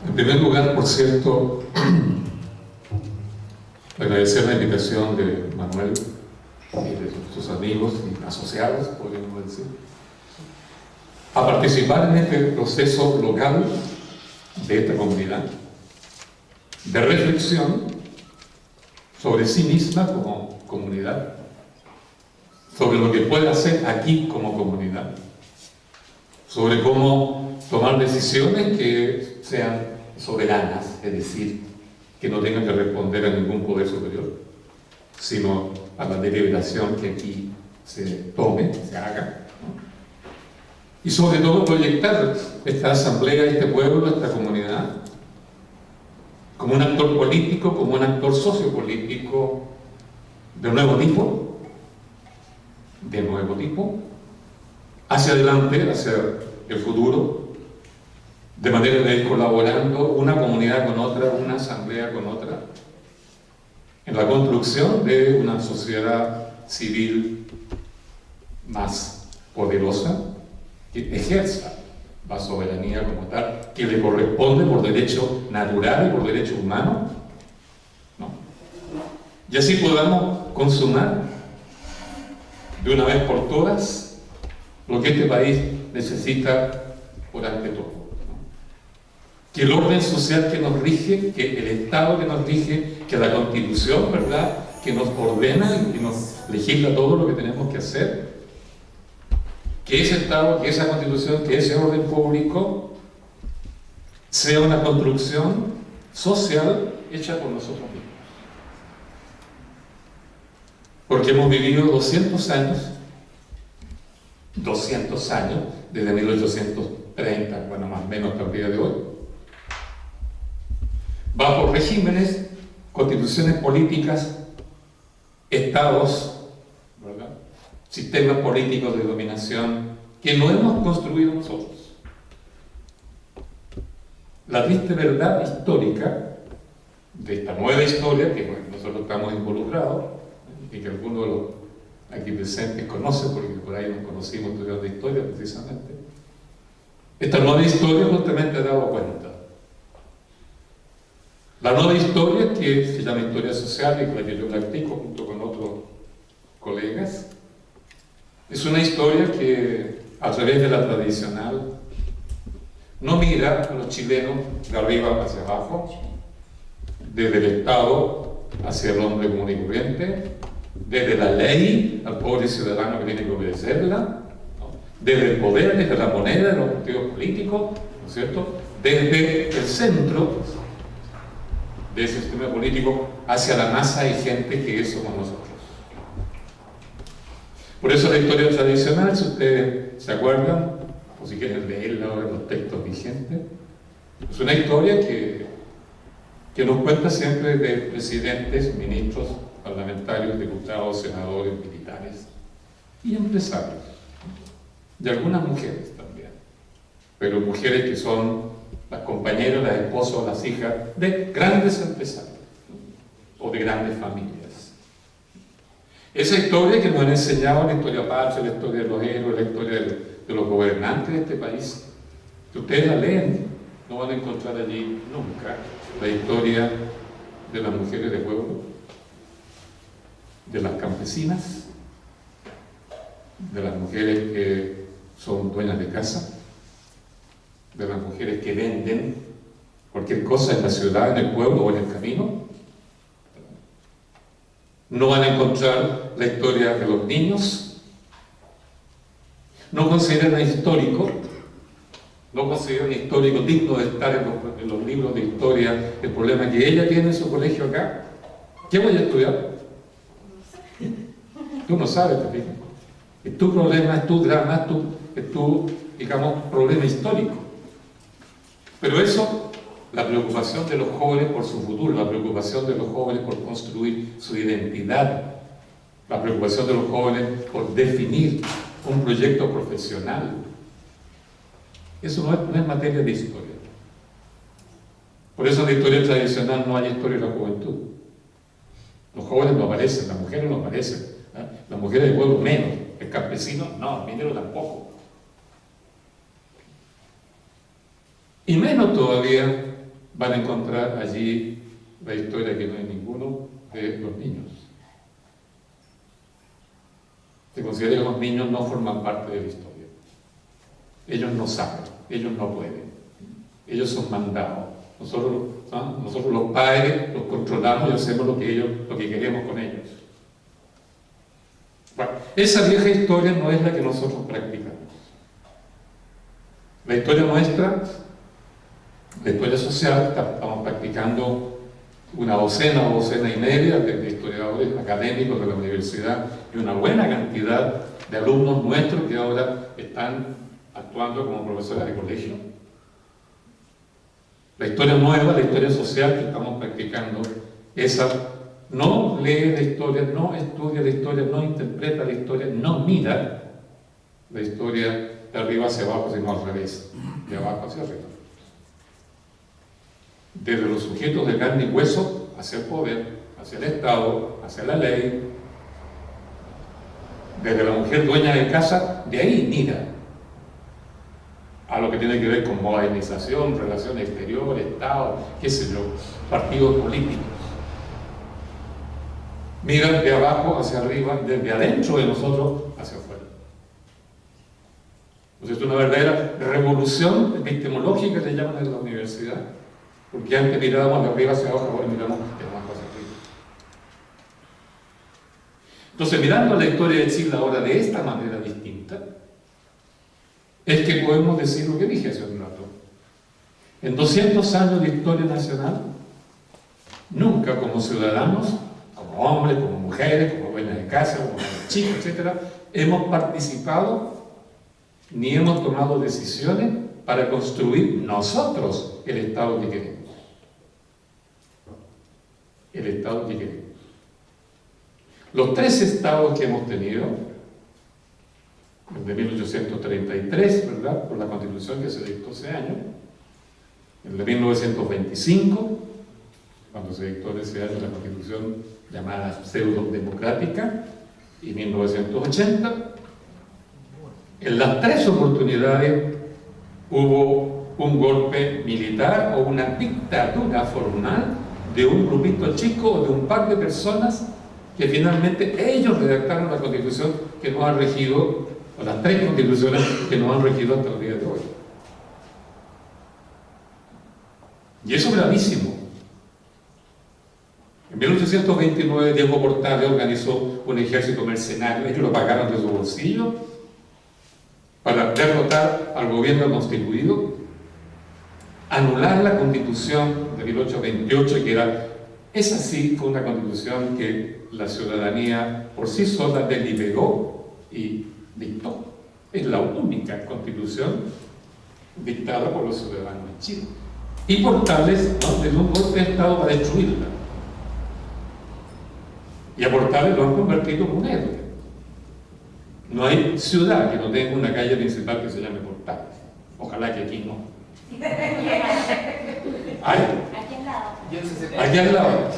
En primer lugar, por cierto, agradecer la invitación de Manuel y de sus amigos y asociados, podríamos decir, a participar en este proceso local de esta comunidad, de reflexión sobre sí misma como comunidad, sobre lo que puede hacer aquí como comunidad, sobre cómo tomar decisiones que sean soberanas, es decir, que no tengan que responder a ningún poder superior, sino a la deliberación que aquí se tome, se haga, ¿no? Y sobre todo proyectar esta asamblea, este pueblo, esta comunidad, como un actor político, como un actor sociopolítico de nuevo tipo, hacia adelante, hacia el futuro, de manera de ir colaborando una comunidad con otra, una asamblea con otra, en la construcción de una sociedad civil más poderosa, que ejerza la soberanía como tal, que le corresponde por derecho natural y por derecho humano, ¿no? Y así podamos consumar de una vez por todas lo que este país necesita por ante todo, ¿no? Que el orden social que nos rige, que el Estado que nos rige, que la Constitución, ¿verdad?, que nos ordena y que nos legisla todo lo que tenemos que hacer, que ese Estado, que esa Constitución, que ese orden público sea una construcción social hecha por nosotros mismos. Porque hemos vivido 200 años, desde 1830, bueno, más o menos hasta el día de hoy, bajo regímenes, constituciones políticas, estados, ¿verdad?, sistemas políticos de dominación que no hemos construido nosotros. La triste verdad histórica de esta nueva historia, que bueno, nosotros estamos involucrados, y que algunos de los aquí presentes conocen, porque por ahí nos conocimos estudiando historia precisamente, esta nueva historia justamente ha dado cuenta. La nueva historia, que se llama historia social y con la que yo practico junto con otros colegas, es una historia que, a través de la tradicional, no mira a los chilenos de arriba hacia abajo, desde el Estado hacia el hombre común y corriente, desde la ley al pobre ciudadano que tiene que obedecerla, ¿no?, desde el poder, desde la moneda, de los partidos políticos, ¿no es cierto?, desde el centro de ese sistema político hacia la masa y gente que somos nosotros. Por eso la historia tradicional, si ustedes se acuerdan, o si quieren leerla ahora en los textos vigentes, es una historia que nos cuenta siempre de presidentes, ministros, parlamentarios, diputados, senadores, militares y empresarios, y algunas mujeres también, pero mujeres que son las compañeras, las esposas, las hijas de grandes empresarios o de grandes familias. Esa historia que nos han enseñado, la historia patria, la historia de los héroes, la historia de los gobernantes de este país, que ustedes la leen, no van a encontrar allí nunca la historia de las mujeres de pueblo, de las campesinas, de las mujeres que son dueñas de casa, de las mujeres que venden cualquier cosa en la ciudad, en el pueblo o en el camino. No van a encontrar la historia de los niños. No consideran histórico digno de estar en los libros de historia el problema que ella tiene en su colegio acá. ¿Qué voy a estudiar? Tú no sabes, te fijas. Es tu problema, es tu drama, es tu, digamos, problema histórico. Pero eso, la preocupación de los jóvenes por su futuro, la preocupación de los jóvenes por construir su identidad, la preocupación de los jóvenes por definir un proyecto profesional, eso no es materia de historia. Por eso en la historia tradicional no hay historia de la juventud. Los jóvenes no aparecen, las mujeres no aparecen, ¿eh? Las mujeres del pueblo menos, el campesino no, el minero tampoco. Y menos todavía van a encontrar allí la historia que no hay ninguno de los niños. Se considera que los niños no forman parte de la historia. Ellos no saben, ellos no pueden, ellos son mandados. Nosotros los padres los controlamos y hacemos lo que queremos con ellos. Bueno, esa vieja historia no es la que nosotros practicamos. La historia nuestra, la historia social, estamos practicando una docena o docena y media de historiadores académicos de la universidad y una buena cantidad de alumnos nuestros que ahora están actuando como profesores de colegio. La historia nueva, la historia social que estamos practicando, esa no lee la historia, no estudia la historia, no interpreta la historia, no mira la historia de arriba hacia abajo, sino al revés, de abajo hacia arriba. Desde los sujetos de carne y hueso hacia el poder, hacia el Estado, hacia la ley, desde la mujer dueña de casa, de ahí mira a lo que tiene que ver con modernización, relaciones exteriores, Estado, qué sé yo, partidos políticos. Mira de abajo hacia arriba, desde adentro de nosotros hacia afuera. Entonces es una verdadera revolución epistemológica que le llaman en la universidad, porque antes mirábamos de arriba hacia abajo, ahora miramos de abajo hacia arriba. Entonces, mirando la historia de Chile ahora de esta manera distinta, es que podemos decir lo que dije hace un rato. En 200 años de historia nacional, nunca como ciudadanos, como hombres, como mujeres, como dueñas de casa, como chicos, etc., hemos participado ni hemos tomado decisiones para construir nosotros el Estado que queremos. El Estado que queremos. Los 3 estados que hemos tenido, el de 1833, ¿verdad?, por la Constitución que se dictó ese año, el de 1925, cuando se dictó en ese año la Constitución llamada pseudo-democrática, y 1980, en las 3 oportunidades hubo un golpe militar o una dictadura formal de un grupito chico o de un par de personas que finalmente ellos redactaron la Constitución que nos ha regido, o las 3 constituciones que nos han regido hasta el día de hoy. Y eso es gravísimo. En 1829 Diego Portales organizó un ejército mercenario, ellos lo pagaron de su bolsillo para derrotar al gobierno constituido, anular la Constitución de 1828, que era, esa sí fue una Constitución que la ciudadanía por sí sola deliberó y dictó. Es la única Constitución dictada por los ciudadanos de Chile. Y Portales, ¿no?, de un golpe de Estado para destruirla. Y a Portales lo han convertido en un héroe. No hay ciudad que no tenga una calle principal que se llame Portales. Ojalá que aquí no. ¿Hay? Aquí al lado.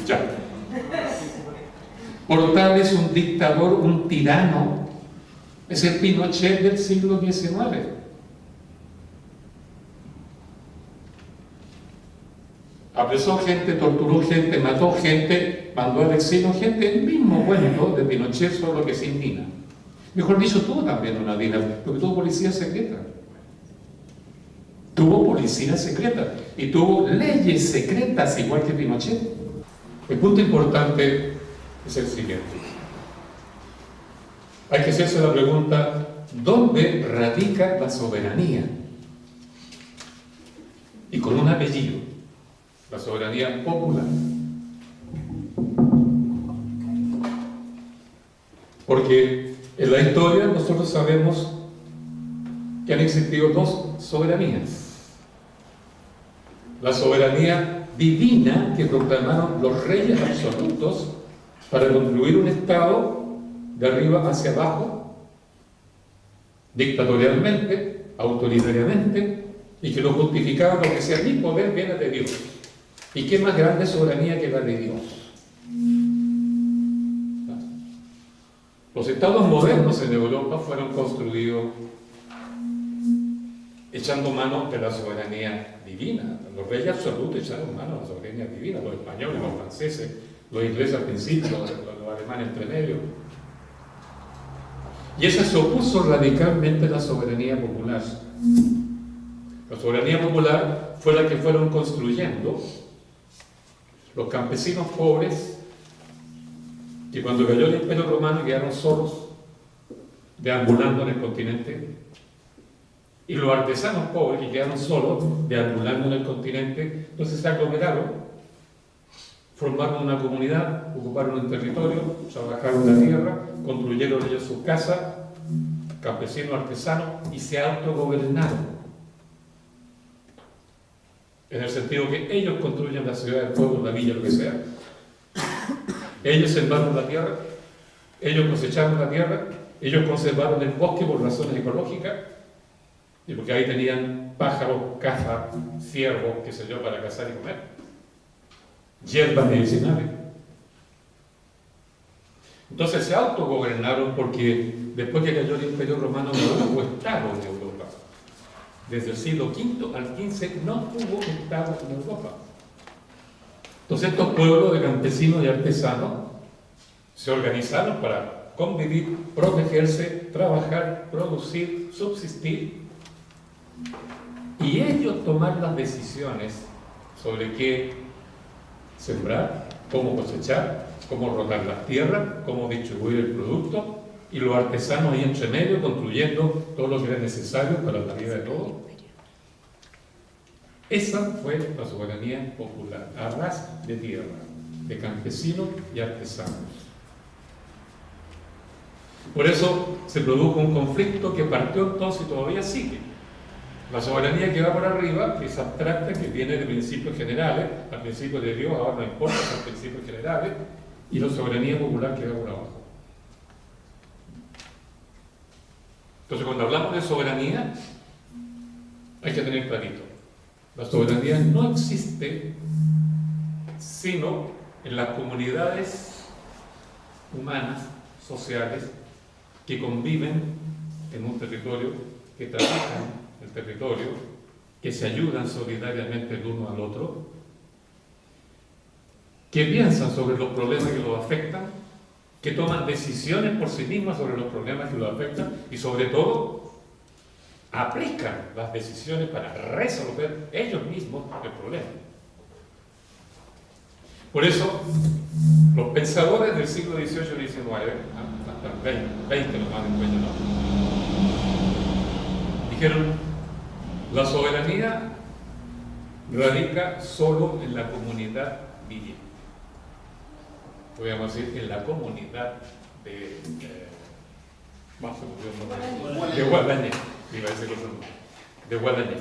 Ya. Portales es un dictador, un tirano. Es el Pinochet del siglo XIX. Apresó gente, torturó gente, mató gente, mandó al exilio gente, el mismo cuento de Pinochet, solo que sin DINA. Mejor dicho, tuvo también una DINA, porque tuvo policía secreta. Tuvo policía secreta y tuvo leyes secretas igual que Pinochet. El punto importante es el siguiente. Hay que hacerse la pregunta, ¿dónde radica la soberanía? Y con un apellido, la soberanía popular. Porque en la historia nosotros sabemos que han existido 2 soberanías. La soberanía divina que proclamaron los reyes absolutos para construir un Estado de arriba hacia abajo, dictatorialmente, autoritariamente, y que lo justificaba porque decía, mi poder viene de Dios. ¿Y qué más grande soberanía que la de Dios? Los estados modernos en Europa fueron construidos echando mano de la soberanía divina. Los reyes absolutos echaron mano de la soberanía divina, los españoles, los franceses, los ingleses al principio, los alemanes entre medio. Y esa se opuso radicalmente a la soberanía popular. La soberanía popular fue la que fueron construyendo los campesinos pobres, que cuando cayó el Imperio Romano quedaron solos, deambulando en el continente, y los artesanos pobres que quedaron solos, deambulando en el continente. Entonces se aglomeraron, formaron una comunidad, ocuparon un territorio, trabajaron la tierra, construyeron ellos sus casas, campesinos, artesanos, y se autogobernaron. En el sentido que ellos construyen la ciudad, el pueblo, la villa, lo que sea. Ellos sembraron la tierra, ellos cosecharon la tierra, ellos conservaron el bosque por razones ecológicas, y porque ahí tenían pájaros, caza, ciervos, qué sé yo, para cazar y comer, hierbas medicinales. Entonces se autogobernaron porque después que cayó el Imperio Romano no hubo Estado en Europa. Desde el siglo V al XV no hubo Estado en Europa. Entonces estos pueblos de campesinos y artesanos se organizaron para convivir, protegerse, trabajar, producir, subsistir, y ellos tomar las decisiones sobre qué sembrar, cómo cosechar, cómo rotar las tierras, cómo distribuir el producto, y los artesanos ahí entre medio construyendo todo lo que era necesario para la vida de todos. Esa fue la soberanía popular, a ras de tierra, de campesinos y artesanos. Por eso se produjo un conflicto que partió entonces y todavía sigue. La soberanía que va por arriba, que es abstracta, que viene de principios generales, al principio de Dios, ahora no importa, son principios generales, y la soberanía popular que va por abajo. Entonces, cuando hablamos de soberanía, hay que tener clarito. La soberanía no existe sino en las comunidades humanas, sociales, que conviven en un territorio, que trabajan el territorio, que se ayudan solidariamente el uno al otro, que piensan sobre los problemas que los afectan, que toman decisiones por sí mismas sobre los problemas que los afectan y sobre todo aplican las decisiones para resolver ellos mismos el problema. Por eso, los pensadores del siglo XVIII y XIX, hasta el 20 nomás después ya no, dijeron: la soberanía radica solo en la comunidad viviente. Podríamos decir en la comunidad de Guadañé, iba a decir otro nombre, de Guadañé.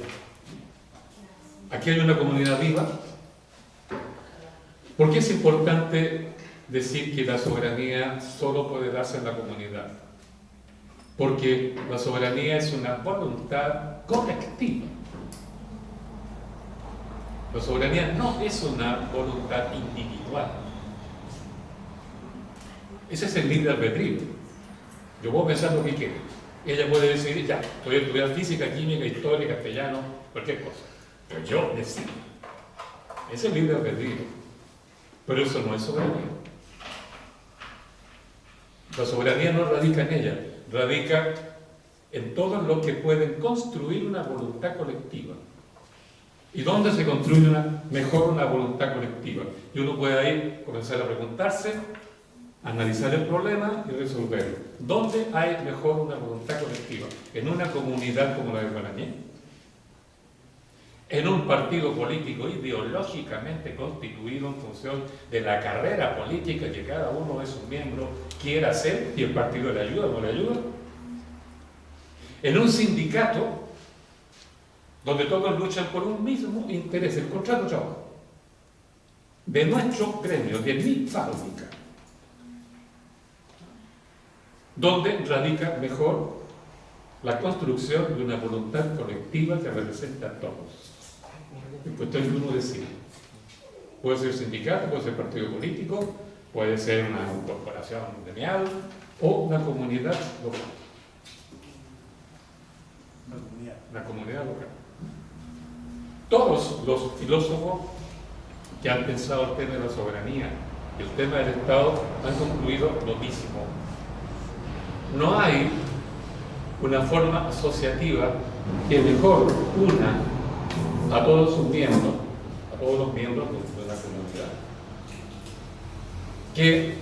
Aquí hay una comunidad viva. ¿Por qué es importante decir que la soberanía solo puede darse en la comunidad? Porque la soberanía es una voluntad colectiva. La soberanía no es una voluntad individual. Ese es el libre albedrío. Yo puedo pensar lo que quiero. Ella puede decidir, ya, voy a estudiar física, química, historia, castellano, cualquier cosa. Pero yo decido. Ese es el libre albedrío. Pero eso no es soberanía. La soberanía no radica en ella, radica en todos los que pueden construir una voluntad colectiva. ¿Y dónde se construye mejor una voluntad colectiva? Y uno puede ahí comenzar a preguntarse, analizar el problema y resolverlo. ¿Dónde hay mejor una voluntad colectiva? ¿En una comunidad como la de Guadañé? ¿En un partido político ideológicamente constituido en función de la carrera política que cada uno de sus miembros quiera hacer y el partido le ayuda o no le ayuda? ¿En un sindicato donde todos luchan por un mismo interés, el contrato de trabajo de nuestro gremio, de mi fábrica, donde radica mejor la construcción de una voluntad colectiva que representa a todos? Es cuestión que uno decide. Puede ser sindicato, puede ser partido político, puede ser una corporación gremial o una comunidad local. Una comunidad. la comunidad local. Todos los filósofos que han pensado el tema de la soberanía y el tema del Estado han concluido lo mismo. No hay una forma asociativa que mejor una a todos sus miembros, a todos los miembros de la comunidad, que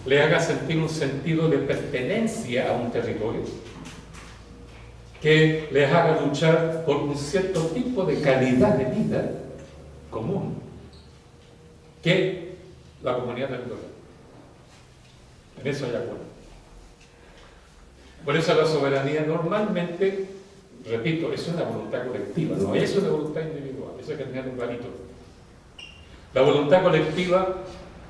le haga sentir un sentido de pertenencia a un territorio, que les haga luchar por un cierto tipo de calidad de vida común, que la comunidad territorial. En eso hay acuerdo. Por eso la soberanía normalmente, repito, es una voluntad colectiva, no es una voluntad individual, eso hay que tener un clarito. La voluntad colectiva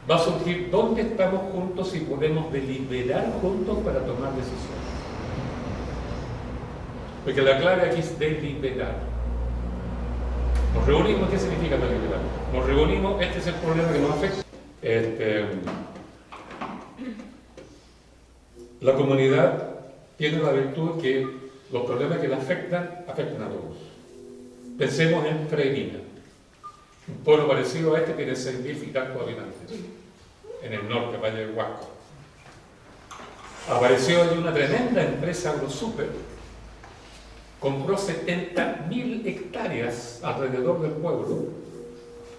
va a surgir donde estamos juntos y podemos deliberar juntos para tomar decisiones. Porque la clave aquí es deliberar. Nos reunimos, ¿qué significa deliberar? Nos reunimos, este es el problema que nos afecta. La comunidad tiene la virtud que los problemas que la afectan a todos. Pensemos en Freirina, un pueblo parecido a este tiene 6.000 y tantos habitantes, en el norte, Valle del Huasco. Apareció allí una tremenda empresa AgroSuper, compró 70.000 hectáreas alrededor del pueblo.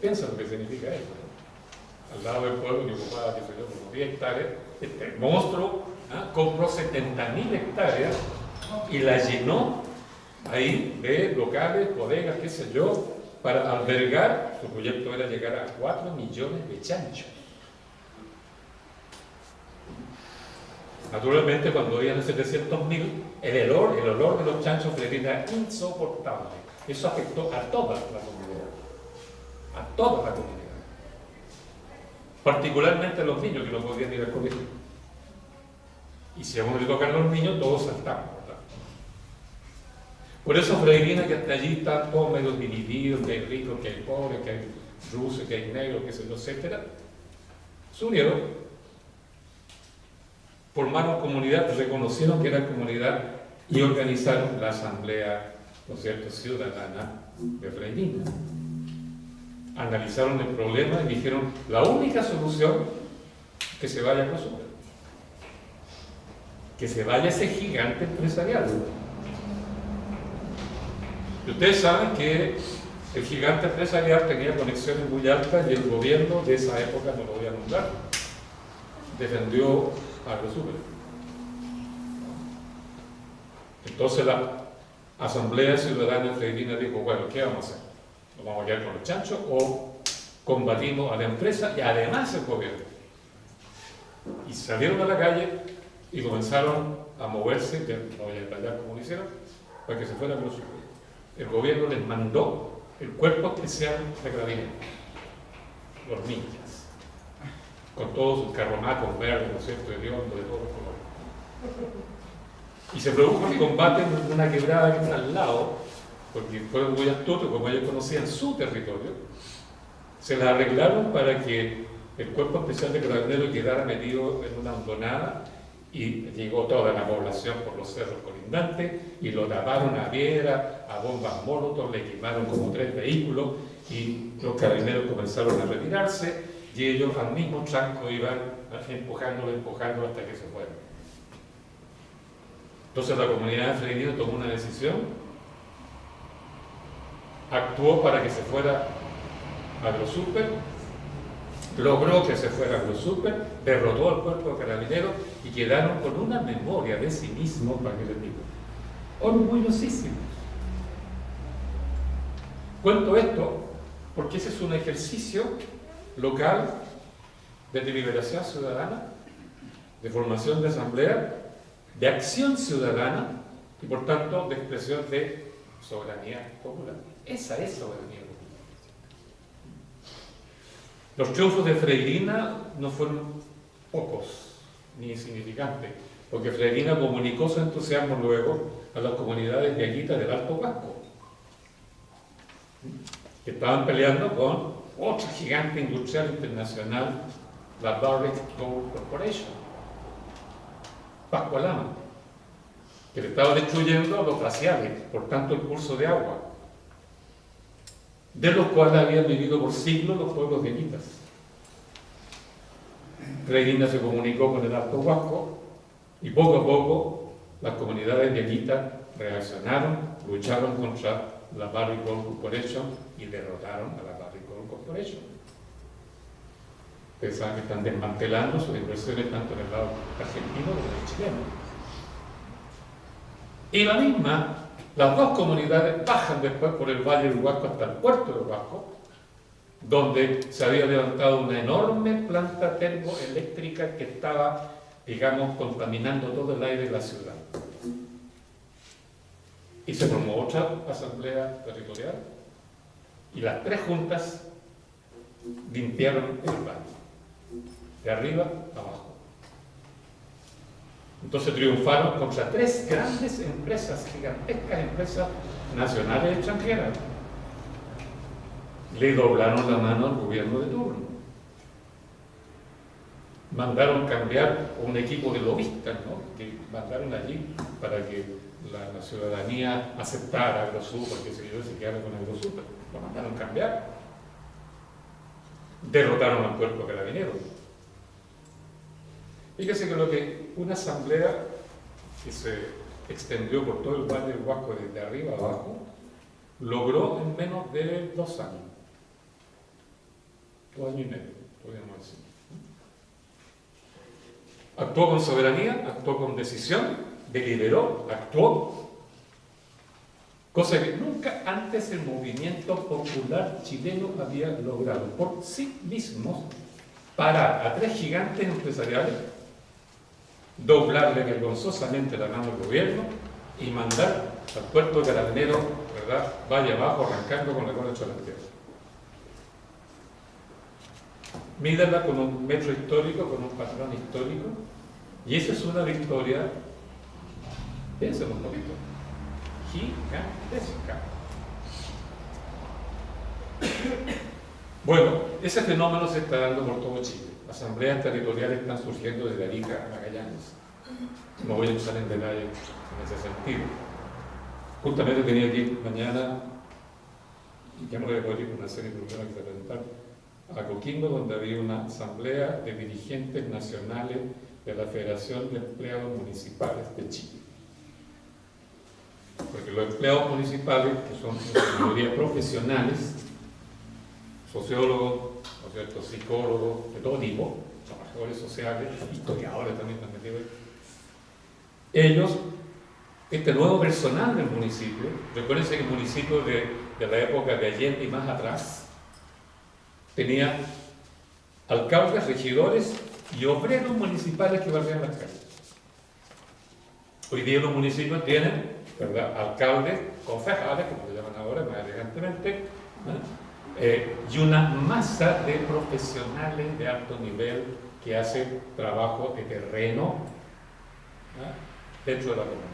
Piensa lo que significa eso, ¿no? Al lado del pueblo que ocupaba, qué sé yo, como 10 hectáreas, este monstruo compró 70.000 hectáreas y la llenó ahí de locales, bodegas, qué sé yo, para albergar. Su proyecto era llegar a 4 millones de chanchos. Naturalmente, cuando habían 700.000, el olor de los chanchos era insoportable. Eso afectó a toda la comunidad. A toda la comunidad. Particularmente a los niños que no podían ir al colegio. Y si a uno le tocan los niños, todos saltamos, ¿verdad? Por eso Freirina, que hasta allí está todo medio dividido, que hay ricos, que hay pobres, que hay rusos, que hay negros, que sé yo, etcétera, se unieron, formaron comunidad, reconocieron que era comunidad y organizaron la asamblea, ¿no es cierto?, ciudadana de Freirina. Analizaron el problema y dijeron, la única solución es que se vaya a AgroSuper, que se vaya ese gigante empresarial. Y ustedes saben que el gigante empresarial tenía conexiones muy altas y el gobierno de esa época, no lo voy a nombrar, defendió a AgroSuper. Entonces la Asamblea Ciudadana Freirina dijo, bueno, ¿qué vamos a hacer? ¿Nos vamos a quedar con los chanchos o combatimos a la empresa y además el gobierno? Y salieron a la calle y comenzaron a moverse, no voy a detallar cómo lo hicieron, para que se fuera a AgroSuper. El gobierno les mandó el cuerpo especial de carabineros, los ninjas, con todos sus carronacos verdes, ¿no es cierto?, de hondo, de todos los colores. Y se produjo el combate en una quebrada que está al lado, porque fueron muy astutos, como ellos conocían su territorio, se la arreglaron para que el cuerpo especial de carabineros quedara metido en una hondonada y llegó toda la población por los cerros colindantes y lo taparon a piedra, a bombas molotov, le quemaron como 3 vehículos y los carabineros comenzaron a retirarse y ellos al mismo tranco iban empujándolo hasta que se fueron. Entonces la comunidad de Freirina tomó una decisión, actuó para que se fuera a AgroSuper, logró que se fuera a AgroSuper, derrotó al cuerpo de carabineros y quedaron con una memoria de sí mismos, para que les digo, orgullosísimos. Cuento esto porque ese es un ejercicio local de deliberación ciudadana, de formación de asamblea, de acción ciudadana y por tanto de expresión de soberanía popular. Esa es soberanía popular. Los triunfos de Freirina no fueron pocos ni insignificantes, porque Freirina comunicó su entusiasmo luego a las comunidades de Aguita del Alto Huasco, que estaban peleando con otra gigante industrial internacional, la Barrick Gold Corporation, Pascualama. que le estaba destruyendo los glaciares, por tanto el curso de agua, de los cuales habían vivido por siglos los pueblos yeguitas. Reguina se comunicó con el Alto Huasco y poco a poco las comunidades yeguitas reaccionaron, lucharon contra la Barrick Gold Corporation y derrotaron a la Barrick Gold Corporation. Ustedes saben que están desmantelando sus inversiones tanto en el lado argentino como en el chileno. Y la misma, las dos comunidades bajan después por el Valle del Huasco hasta el puerto del Huasco, donde se había levantado una enorme planta termoeléctrica que estaba, digamos, contaminando todo el aire de la ciudad. Y se formó otra asamblea territorial y las tres juntas limpiaron el valle, de arriba a abajo. Entonces triunfaron contra tres grandes empresas, gigantescas empresas nacionales y extranjeras. Le doblaron la mano al gobierno de turno. Mandaron cambiar un equipo de lobistas, ¿no?, que mandaron allí para que la ciudadanía aceptara Agrosur, porque si yo se quedara con Agrosur, lo mandaron cambiar. Derrotaron al cuerpo carabinero. Fíjese que lo que una asamblea que se extendió por todo el Valle del Huasco desde arriba a abajo, logró en menos de 2 años. 2 años y medio, podríamos decir. Actuó con soberanía, actuó con decisión, deliberó, actuó, cosa que nunca antes el movimiento popular chileno había logrado por sí mismos parar a tres gigantes empresariales, doblarle vergonzosamente la mano al gobierno y mandar al cuerpo de carabineros, ¿verdad?, vaya abajo arrancando con la cola hecha a la tierra. Mídala con un metro histórico, con un patrón histórico, y esa es una victoria, piénselo un poquito, gigantesca. Bueno, ese fenómeno se está dando por todo Chile. Asambleas territoriales están surgiendo desde Arica a Magallanes. No voy a entrar en detalle en ese sentido. Justamente tenía que ir mañana, y ya no voy a poder ir con una serie de problemas que se presentaron, a Coquimbo, donde había una asamblea de dirigentes nacionales de la Federación de Empleados Municipales de Chile. Porque los empleados municipales, que son en su mayoría profesionales, sociólogos, ¿no es cierto?, psicólogos de todo tipo, trabajadores sociales, historiadores también están metidos. Ellos, este nuevo personal del municipio, recuerden que el municipio de la época de Allende y más atrás, tenía alcaldes, regidores y obreros municipales que barrían las calles. Hoy día los municipios tienen, ¿verdad?, alcaldes, concejales, como se llaman ahora más elegantemente, y una masa de profesionales de alto nivel que hacen trabajo de terreno dentro de la comunidad.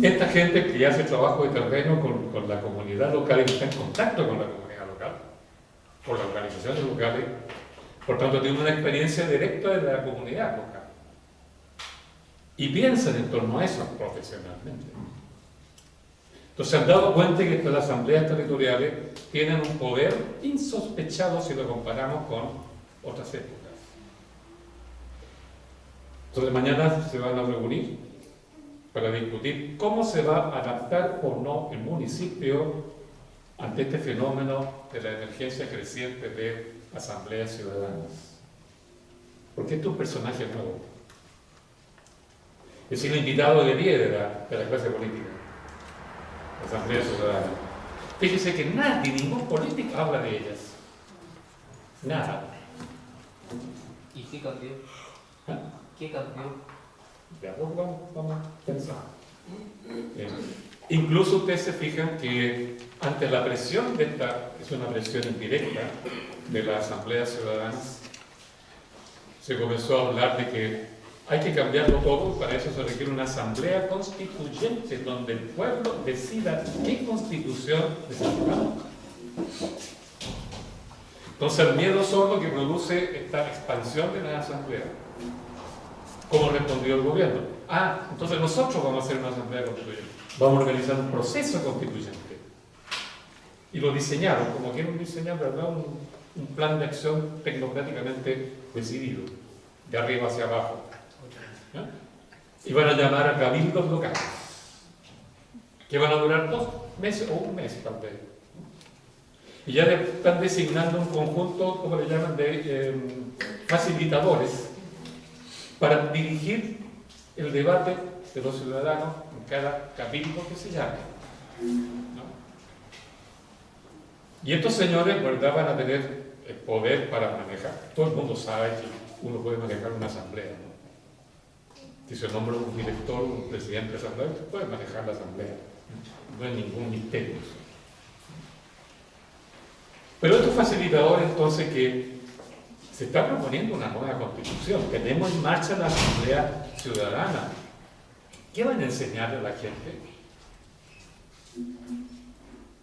Esta gente que hace trabajo de terreno con la comunidad local y está en contacto con la comunidad local, con las organizaciones locales, por tanto tiene una experiencia directa de la comunidad local y piensan en torno a eso profesionalmente. Entonces se han dado cuenta que las asambleas territoriales tienen un poder insospechado si lo comparamos con otras épocas. Entonces mañana se van a reunir para discutir cómo se va a adaptar o no el municipio ante este fenómeno de la emergencia creciente de asambleas ciudadanas. Porque este es un personaje nuevo. Es el invitado de pie de la clase política. Asamblea Ciudadana. Fíjese que nadie, ningún político habla de ellas. Nada. ¿Y qué cambió? ¿Ah? ¿Qué cambió? De a poco vamos a pensar. Incluso ustedes se fijan que ante la presión de esta, es una presión indirecta de las asambleas ciudadanas, se comenzó a hablar de que hay que cambiarlo todo, para eso se requiere una asamblea constituyente donde el pueblo decida qué constitución necesitamos. Entonces el miedo sordo que produce esta expansión de la asamblea ¿Cómo respondió el gobierno? Entonces nosotros vamos a hacer una asamblea constituyente. Vamos a organizar un proceso constituyente. Y lo diseñaron, como quieren diseñar, ¿verdad? Un plan de acción tecnocráticamente decidido, de arriba hacia abajo. ¿Ya? Y van a llamar a cabildos locales, que van a durar 2 meses o 1 mes tal vez. Y ya están designando un conjunto, como le llaman, de facilitadores para dirigir el debate de los ciudadanos en cada cabildo que se llame, ¿no? Y estos señores, ¿verdad?, van a tener el poder para manejar. Todo el mundo sabe que uno puede manejar una asamblea, ¿no? Si se nombra un director, un presidente de asamblea, se puede manejar la asamblea. No hay ningún misterio. Pero estos facilitadores, entonces, que se está proponiendo una nueva constitución, tenemos en marcha la asamblea ciudadana. ¿Qué van a enseñarle a la gente?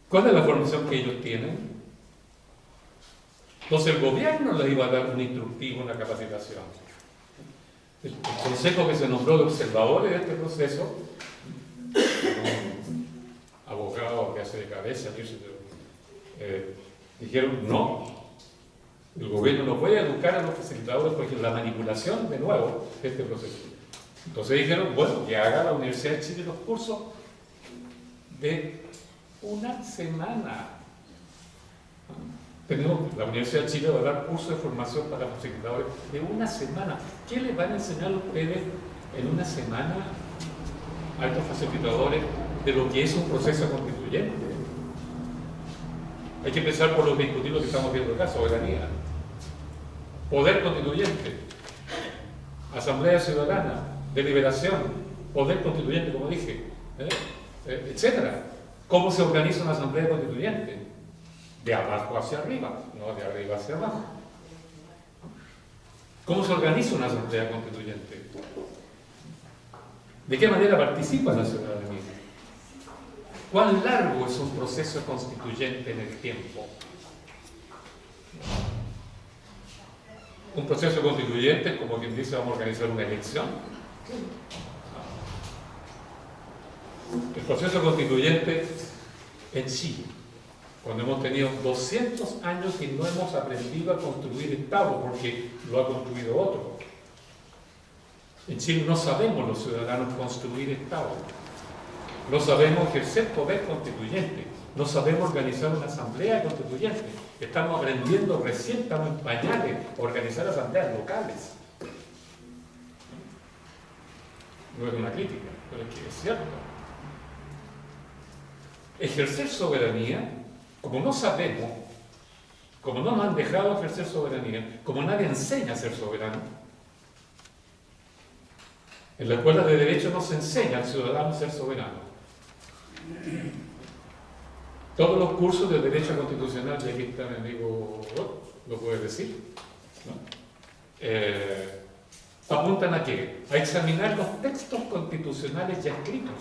¿Cuál es la formación que ellos tienen? Entonces el gobierno les iba a dar un instructivo, una capacitación. El consejo que se nombró de observadores de este proceso, un abogado que hace de cabeza, dijeron no, el gobierno no puede educar a los facilitadores porque la manipulación, de nuevo, de este proceso. Entonces dijeron, bueno, que haga la Universidad de Chile los cursos de 1 semana. La Universidad de Chile va a dar cursos de formación para los facilitadores de 1 semana. ¿Qué les van a enseñar ustedes en 1 semana a estos facilitadores de lo que es un proceso constituyente? Hay que empezar por lo que discutir lo que estamos viendo acá, soberanía, poder constituyente, asamblea ciudadana, deliberación, poder constituyente, como dije, etcétera. ¿Cómo se organiza una asamblea constituyente? De abajo hacia arriba, no de arriba hacia abajo. ¿Cómo se organiza una asamblea constituyente? ¿De qué manera participa la ciudadanía? ¿Cuán largo es un proceso constituyente en el tiempo? Un proceso constituyente, como quien dice, vamos a organizar una elección. El proceso constituyente en Chile, cuando hemos tenido 200 años y no hemos aprendido a construir Estado, porque lo ha construido otro. En Chile no sabemos los ciudadanos construir Estado. No sabemos ejercer poder constituyente, no sabemos organizar una asamblea constituyente. Estamos aprendiendo recién, estamos en pañales, a organizar asambleas locales. No es una crítica, pero es que es cierto. Ejercer soberanía, como no sabemos, como no nos han dejado ejercer soberanía, como nadie enseña a ser soberano. En la escuela de Derecho no se enseña al ciudadano a ser soberano. Todos los cursos de Derecho Constitucional, y aquí está mi amigo, lo puede decir, ¿no? Apuntan a qué? A examinar los textos constitucionales ya escritos,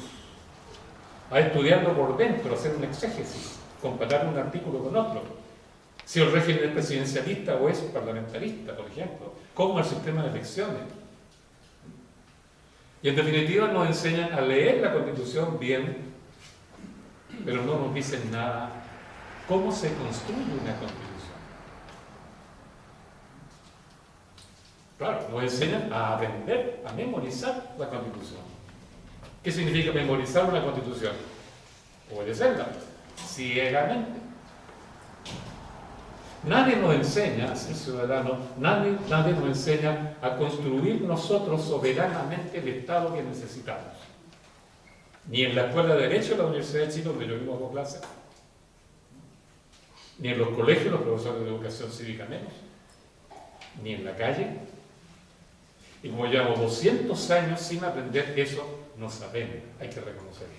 a estudiarlo por dentro, a hacer un exégesis, comparar un artículo con otro, si el régimen es presidencialista o es parlamentarista, por ejemplo, cómo el sistema de elecciones. Y en definitiva nos enseñan a leer la Constitución bien, pero no nos dicen nada cómo se construye una Constitución. Claro, nos enseñan a aprender, a memorizar la Constitución. ¿Qué significa memorizar una Constitución? Obedecerla ciegamente. Nadie nos enseña a ser ciudadanos, nadie nos enseña a construir nosotros soberanamente el Estado que necesitamos. Ni en la Escuela de Derecho de la Universidad de Chile, donde yo vivo con clases, ni en los colegios, los profesores de educación cívica menos, ni en la calle. Y como llevamos 200 años sin aprender eso, no sabemos, hay que reconocerlo.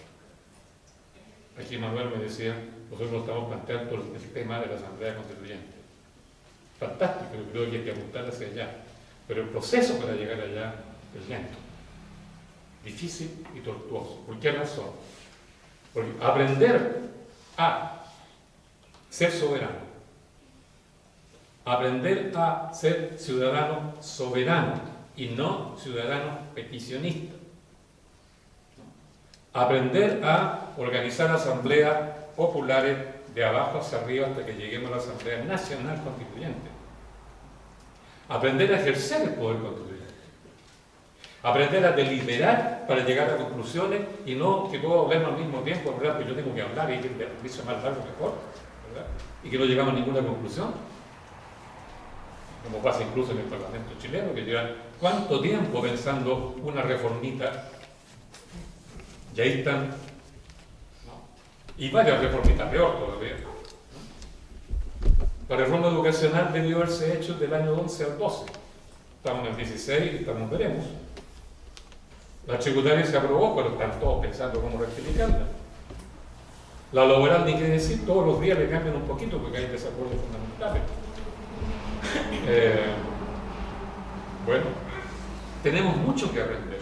Aquí Manuel me decía, nosotros estamos planteando el tema de la Asamblea Constituyente. Fantástico, yo creo que hay que apuntar hacia allá. Pero el proceso para llegar allá es lento, difícil y tortuoso. ¿Por qué razón? Porque aprender a ser soberano, aprender a ser ciudadano soberano, y no ciudadanos peticionistas. Aprender a organizar asambleas populares de abajo hacia arriba hasta que lleguemos a la Asamblea Nacional Constituyente. Aprender a ejercer el poder constituyente. Aprender a deliberar para llegar a conclusiones y no que todos hablemos al mismo tiempo, ¿verdad? Pues yo tengo que hablar y que el servicio más largo mejor, ¿verdad? Y que no llegamos a ninguna conclusión. Como pasa incluso en el Parlamento chileno, que llevan cuánto tiempo pensando una reformita, y ahí están, ¿no? Y varias reformitas, peor todavía. La reforma educacional debió haberse hecho del año 11 al 12. Estamos en el 16 y estamos, veremos. La tributaria se aprobó, pero están todos pensando cómo rectificarla. La laboral, ni qué decir, todos los días le cambian un poquito porque hay desacuerdos fundamentales. Bueno, tenemos mucho que aprender.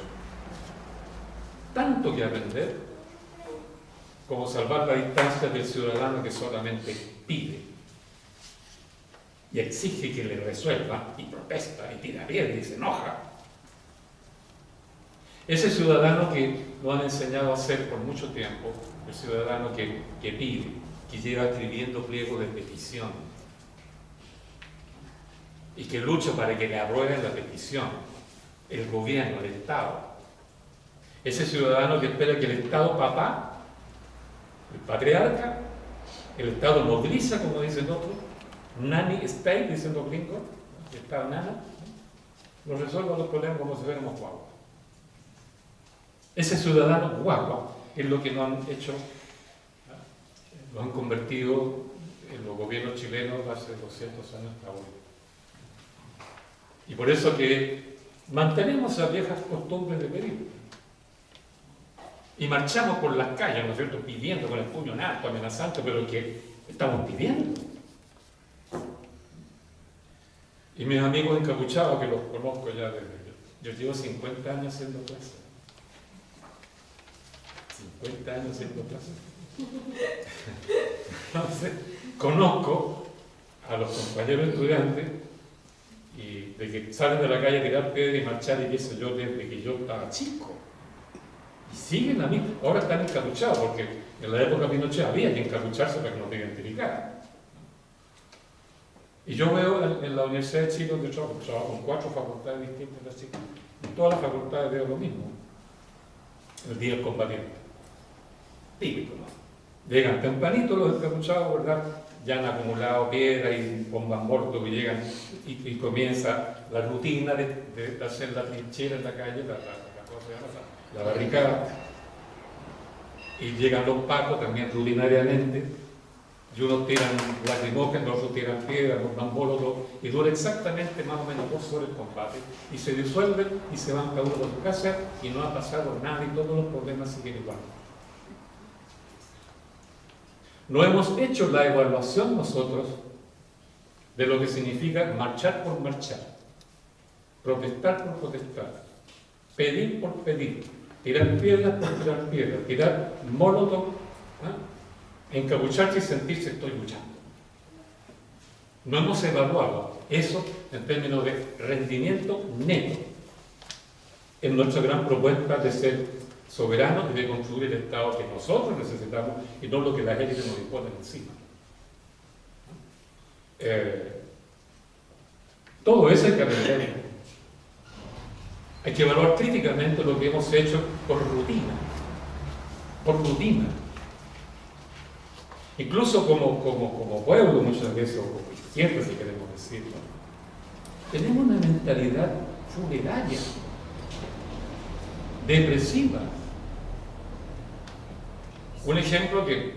Tanto que aprender como salvar la distancia del ciudadano que solamente pide y exige que le resuelva y protesta y tira piedra y se enoja. Ese ciudadano que lo han enseñado a hacer por mucho tiempo, el ciudadano que pide, que lleva escribiendo pliegos de petición y que lucha para que le aprueben la petición, el gobierno, el Estado. Ese ciudadano que espera que el Estado papá, el patriarca, el Estado moviliza, como dicen otros, nanny state, dicen los gringos, el Estado nana, nos resuelva los problemas como si fuéramos guaguas. Ese ciudadano guagua es lo que nos han hecho, lo han convertido en los gobiernos chilenos hace 200 años hasta hoy. Y por eso que mantenemos las viejas costumbres de pedir. Y marchamos por las calles, ¿no es cierto?, pidiendo con el puño en alto, amenazando, pero que estamos pidiendo. Y mis amigos encapuchados, que los conozco ya desde... Yo llevo 50 años haciendo clases. 50 años haciendo clases. Entonces, conozco a los compañeros estudiantes y de que salen de la calle a tirar piedra y marchar y qué sé yo, desde que yo estaba chico. Y siguen a mí. Ahora están encapuchados porque en la época de Pinochet había que encapucharse para que no te identificaran. Y yo veo en la Universidad de Chile, donde trabajo con 4 facultades distintas de Chile. En todas las facultades veo lo mismo. El día del combatiente. Típico, ¿no? Llegan tempranito los encapuchados, ¿verdad? Ya han acumulado piedra y bombas mortos que llegan y comienza la rutina de hacer la trinchera en la calle, la barricada. Y llegan los pacos también rutinariamente, y unos tiran lacrimógenos, otros tiran piedras, los bambólogos, y dura exactamente más o menos 2 horas el combate, y se disuelven y se van cada uno a su casa, y no ha pasado nada y todos los problemas siguen igual. No hemos hecho la evaluación nosotros de lo que significa marchar por marchar, protestar por protestar, pedir por pedir, tirar piedras por tirar piedras, tirar molotov, encapucharse y sentirse estoy luchando. No hemos evaluado eso en términos de rendimiento neto en nuestra gran propuesta de ser soberanos y de construir el Estado que nosotros necesitamos y no lo que las élites nos imponen encima. Todo eso hay que aprender. Hay que evaluar críticamente lo que hemos hecho por rutina. Por rutina. Incluso como pueblo muchas veces, o como izquierda si queremos decirlo, tenemos una mentalidad funeraria, depresiva. Un ejemplo que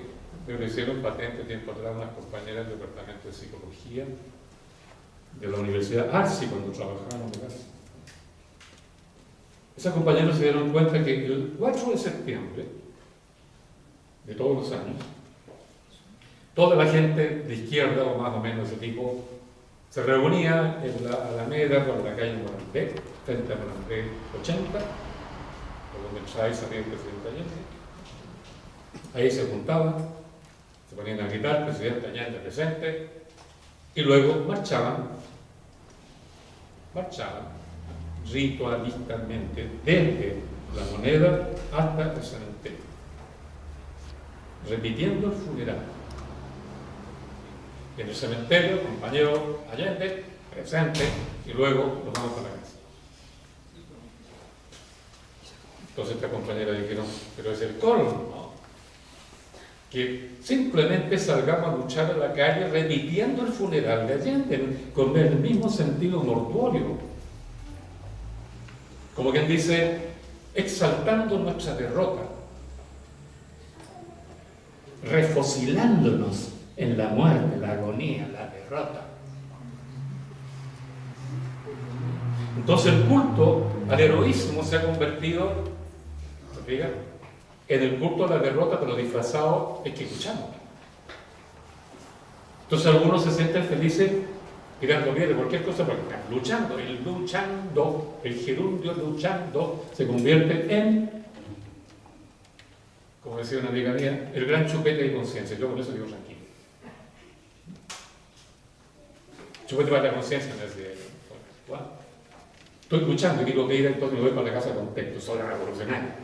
me hicieron patente tiempo atrás unas compañeras del departamento de psicología de la Universidad Arci cuando trabajábamos en Arci. Esas compañeras se dieron cuenta que el 4 de septiembre de todos los años, toda la gente de izquierda o más o menos de ese tipo se reunía en la Alameda por la calle Morandé, frente a Morandé 80, por donde Chávez salía el presidente Allende. Ahí se juntaban, se ponían a gritar, presidente Allende presente, y luego marchaban ritualistamente, desde la moneda hasta el cementerio, repitiendo el funeral. En el cementerio, compañero Allende, presente, y luego nos vamos para la casa. Entonces esta compañera dijeron, pero es el colmo, ¿no? Que simplemente salgamos a luchar a la calle repitiendo el funeral de Allende con el mismo sentido mortuorio. Como quien dice, exaltando nuestra derrota, refosilándonos en la muerte, la agonía, la derrota. Entonces el culto al heroísmo se ha convertido, ¿se fijan?, en el culto a la derrota, pero disfrazado es que luchamos. Entonces algunos se sienten felices tirando piedras, cualquier cosa, porque están luchando. El gerundio luchando se convierte en, como decía una amiga mía, el gran chupete de conciencia. Yo con eso digo tranquilo. Chupete para la conciencia, no es de, bueno, estoy luchando y digo que ir, entonces me voy para la casa contento, soy revolucionario.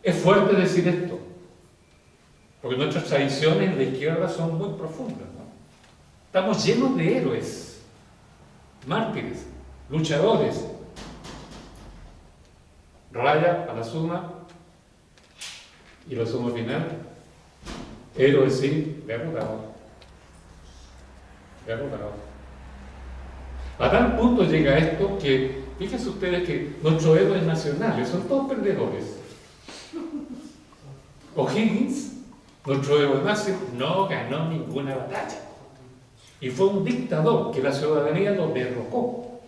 Es fuerte decir esto, porque nuestras tradiciones en la izquierda son muy profundas, ¿no? Estamos llenos de héroes, mártires, luchadores. Raya a la suma, y la suma final, héroes sí, derrotados. A tal punto llega esto que, fíjense ustedes que nuestros héroes nacionales son todos perdedores. O'Higgins, nuestro héroe máximo, no ganó ninguna batalla. Y fue un dictador que la ciudadanía lo derrocó.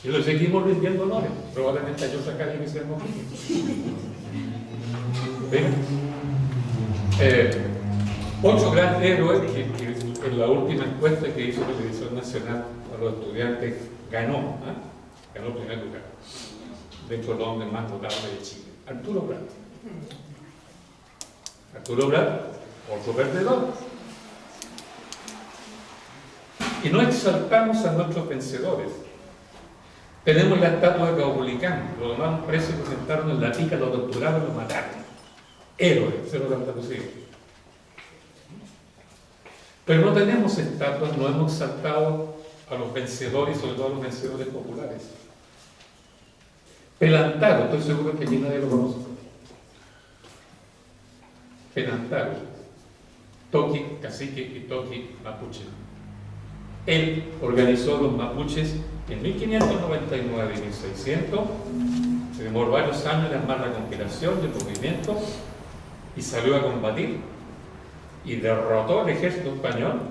Y lo seguimos rindiendo honores. Probablemente hay otra calle que se llama O'Higgins. Otro gran héroe que en la última encuesta que hizo la Televisión Nacional a los estudiantes ganó el primer lugar dentro de los hombres más notables de Chile, Arturo Prat. Arturo Prat, otro perdedor. Y no exaltamos a nuestros vencedores. Tenemos la estatua de Caupolicán, lo tomaron preso y lo sentaron en la pica, lo torturaron y lo mataron. Héroe, se lo han traducido. Pero no tenemos estatuas, no hemos exaltado a los vencedores, sobre todo a los vencedores populares. Pelantaro, estoy seguro que aquí nadie lo conoce. Pelantaro, Toqui, cacique y Toqui, mapuche. Él organizó los mapuches en 1599 y 1600, se demoró varios años en armar la conspiración del movimiento y salió a combatir y derrotó al ejército español,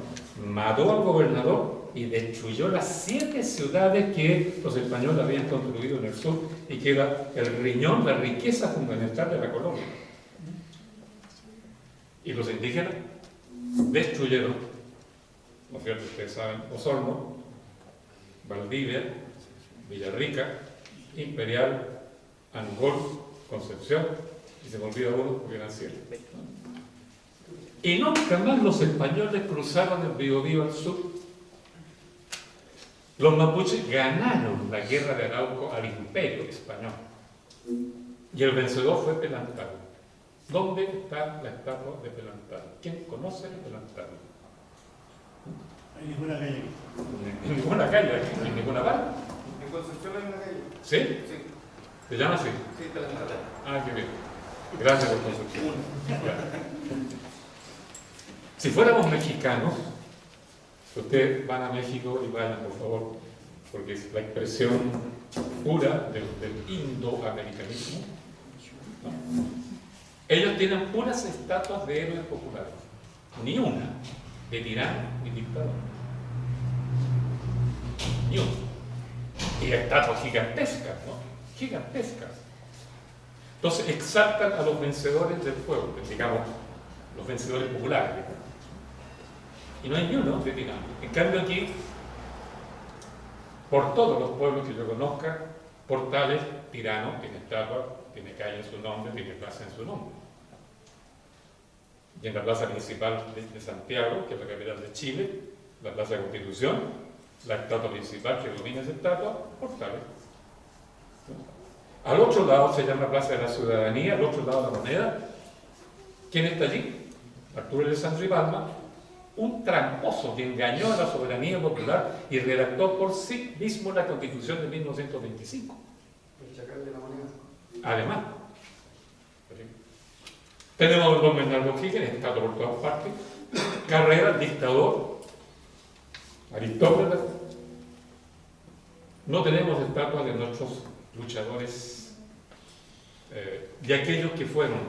mató al gobernador y destruyó las 7 ciudades que los españoles habían construido en el sur y que era el riñón, la riqueza fundamental de la colonia. Y los indígenas destruyeron, ¿no es cierto? Ustedes saben, Osorno, Valdivia, Villarrica, Imperial, Angol, Concepción, y se me olvida uno porque eran 7. Y nunca más los españoles cruzaron el Biobío al sur. Los mapuches ganaron la guerra de Arauco al imperio español. Y el vencedor fue Pelantaro. ¿Dónde está la estatua de Pelantaro? ¿Quién conoce el Pelantaro? No hay ninguna calle aquí. En ninguna calle aquí, en ninguna parte. En Concepción hay una calle. ¿Sí? Sí. ¿Se llama así? Sí, Pelantaro. Ah, qué bien. Gracias por Concepción. Si fuéramos mexicanos, ustedes van a México y vayan, por favor, porque es la expresión pura del indoamericanismo, ¿no? Ellos tienen puras estatuas de héroes populares, ni una de tirano ni dictador. Ni una. Y estatuas gigantescas, ¿no? Gigantescas. Entonces exaltan a los vencedores del pueblo, digamos, los vencedores populares, digamos. Y no hay ni uno de tirano. En cambio aquí, por todos los pueblos que yo conozca, Portales, tirano, tiene estatua, tiene calle en su nombre, tiene plaza en su nombre. Y en la plaza principal de Santiago, que es la capital de Chile, la plaza de Constitución, la estatua principal que domina esa estatua, Portales. Al otro lado se llama Plaza de la Ciudadanía, al otro lado la Moneda. ¿Quién está allí? Arturo Alessandri Palma, un tramposo que engañó a la soberanía popular y redactó por sí mismo la Constitución de 1925. El chacal de la moneda. Además, tenemos a don Bernardo Higgins, está por todas partes. Carrera, el dictador, Aristócratas. No tenemos estatuas de nuestros luchadores, de aquellos que fueron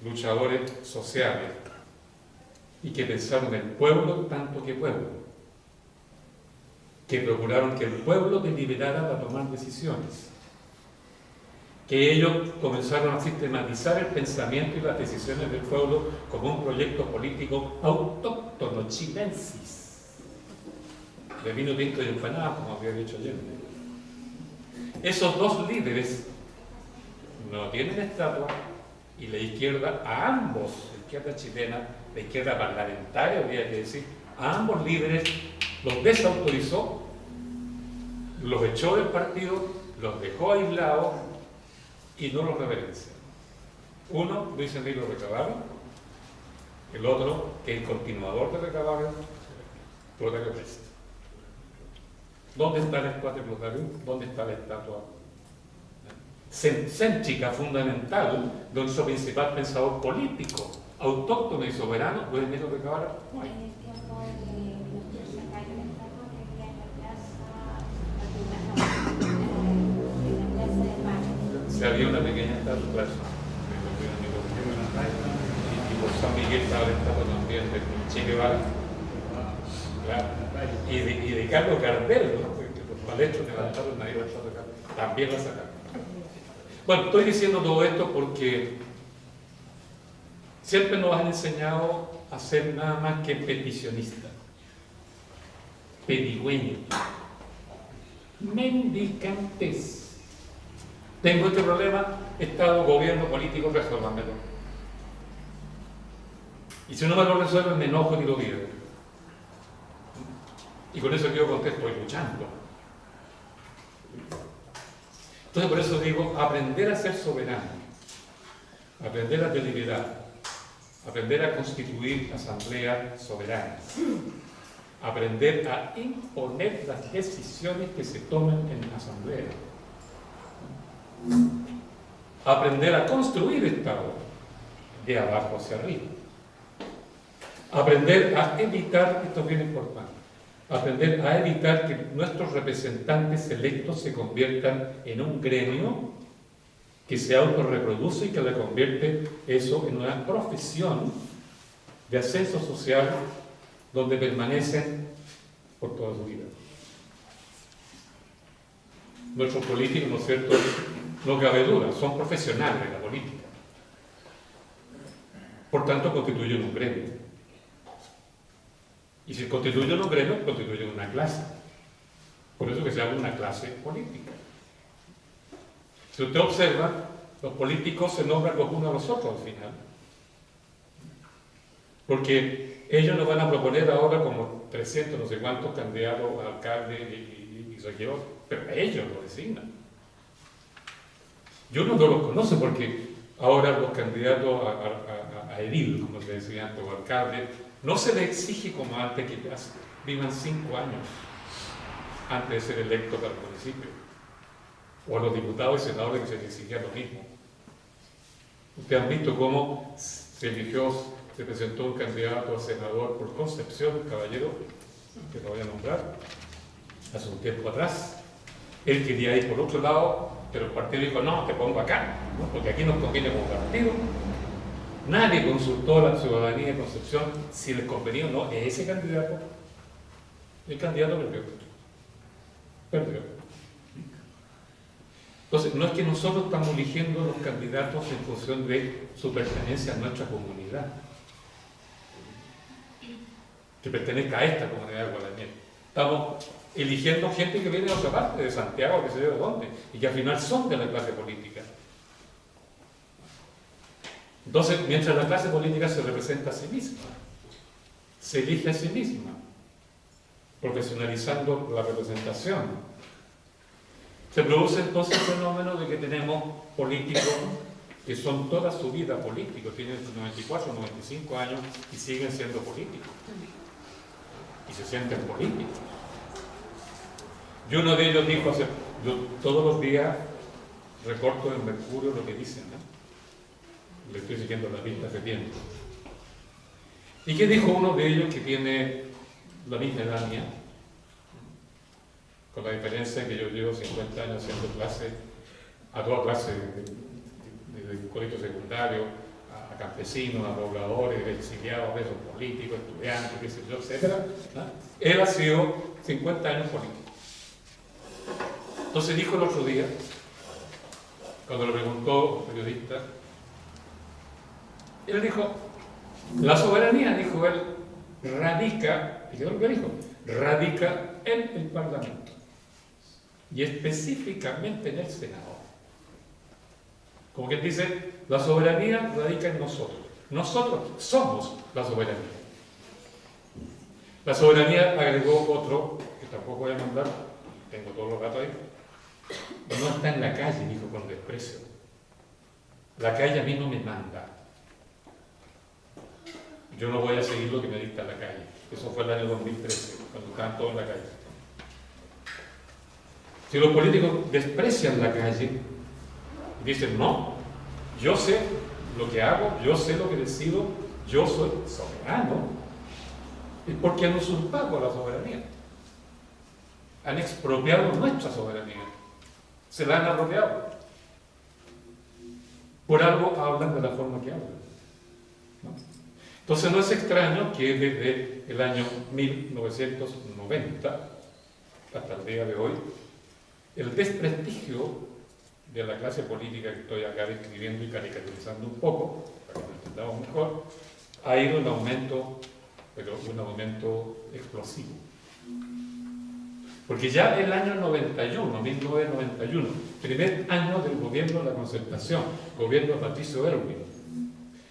luchadores sociales y que pensaron en el pueblo tanto que pueblo, que procuraron que el pueblo deliberara para tomar decisiones, que ellos comenzaron a sistematizar el pensamiento y las decisiones del pueblo como un proyecto político autóctono chilensis, de vino tinto y empanada, como había dicho ayer. Esos dos líderes no tienen estatua y la izquierda, a ambos, la izquierda chilena, la izquierda parlamentaria, habría que decir, a ambos líderes los desautorizó, los echó del partido, los dejó aislados y no los reverencia. Uno, Luis Enrique Recabarren, el otro, que es el continuador de Recabarren, Clotario Prest. ¿Dónde está la estatua de Clotario? ¿Dónde está la estatua céntrica, fundamental, de nuestro principal pensador político, autóctono y soberano, Luis Enrique Recabarren? No hay. En el tiempo de los sacaron la estatua que había en la plaza de Mar. Se había una pequeña estatua, claro, y por San Miguel estaba la estatua también de Che Guevara, claro, y de Carlos Gardel, ¿no? Porque los palestros levantaron nadie la estatua de Carlos, también la sacaron. Bueno, estoy diciendo todo esto porque siempre nos han enseñado a ser nada más que peticionistas, pedigüeños, mendicantes. Tengo este problema, Estado, gobierno, político, resuélvanmelo. Y si no me lo resuelven, me enojo y lo digo. Y con eso yo contesto, estoy luchando. Entonces por eso digo, aprender a ser soberano, aprender a deliberar, aprender a constituir asambleas soberanas, aprender a imponer las decisiones que se toman en la asamblea, aprender a construir Estado de abajo hacia arriba, aprender a evitar, esto es bien importante, aprender a evitar que nuestros representantes electos se conviertan en un gremio que se autorreproduce y que le convierte eso en una profesión de ascenso social donde permanecen por toda su vida. Nuestros políticos, ¿no es cierto?, no cabe duda, son profesionales de la política. Por tanto, constituyen un gremio. Y si constituyen un gremio, constituyen una clase. Por eso que se llama una clase política. Si usted observa, los políticos se nombran los unos a los otros al final. Porque ellos nos van a proponer ahora como 300, no sé cuántos candidatos a alcalde y regidores, pero ellos lo designan. Yo no los conozco porque ahora los candidatos a edil, como se decía antes, o alcalde, no se les exige como antes que vivan 5 años antes de ser electos para el municipio. O a los diputados y senadores que se les exigía lo mismo. Ustedes han visto cómo se presentó un candidato a senador por Concepción, un caballero, que lo voy a nombrar, hace un tiempo atrás. Él quería ir por otro lado, pero el partido dijo, no, te pongo acá, ¿no? Porque aquí nos conviene como partido. Nadie consultó a la ciudadanía de Concepción si les convenía o no ese candidato. El candidato perdió. Entonces, no es que nosotros estamos eligiendo los candidatos en función de su pertenencia a nuestra comunidad, que pertenezca a esta comunidad de Guadañel. Estamos eligiendo gente que viene de otra parte, de Santiago, que se ve de dónde, y que al final son de la clase política. Entonces, mientras la clase política se representa a sí misma, se elige a sí misma, profesionalizando la representación. Se produce entonces el fenómeno de que tenemos políticos que son toda su vida políticos, tienen 94, 95 años y siguen siendo políticos. Y se sienten políticos. Y uno de ellos dijo, yo todos los días recorto en Mercurio lo que dicen, ¿no? Le estoy siguiendo las listas de tiempo. ¿Y qué dijo uno de ellos que tiene la misma edad mía? Con la diferencia que yo llevo 50 años haciendo clases, a toda clase de colegio secundario, a campesinos, a pobladores, exiliados, presos políticos, estudiantes, qué sé yo, etc. ¿no? Él ha sido 50 años político. Entonces dijo el otro día, cuando lo preguntó un periodista, él dijo, la soberanía, dijo él, radica, ¿y qué es lo que dijo? Radica en el Parlamento y específicamente en el Senado. Como que dice, la soberanía radica en nosotros. Nosotros somos la soberanía. La soberanía, agregó otro, que tampoco voy a mandar, tengo todos los datos ahí, no está en la calle, dijo con desprecio. La calle a mí no me manda. Yo no voy a seguir lo que me dicta la calle. Eso fue el año 2013, cuando estaban todos en la calle. Si los políticos desprecian la calle y dicen, no, yo sé lo que hago, yo sé lo que decido, yo soy soberano, es porque han usurpado la soberanía. Han expropiado nuestra soberanía. Se la han apropiado. Por algo hablan de la forma que hablan, ¿no? Entonces no es extraño que desde el año 1990 hasta el día de hoy, el desprestigio de la clase política que estoy acá describiendo y caricaturizando un poco, para que lo entendamos mejor, ha ido en aumento, pero un aumento explosivo. Porque ya el año 91, 1991, primer año del gobierno de la Concertación, gobierno de Patricio Aylwin,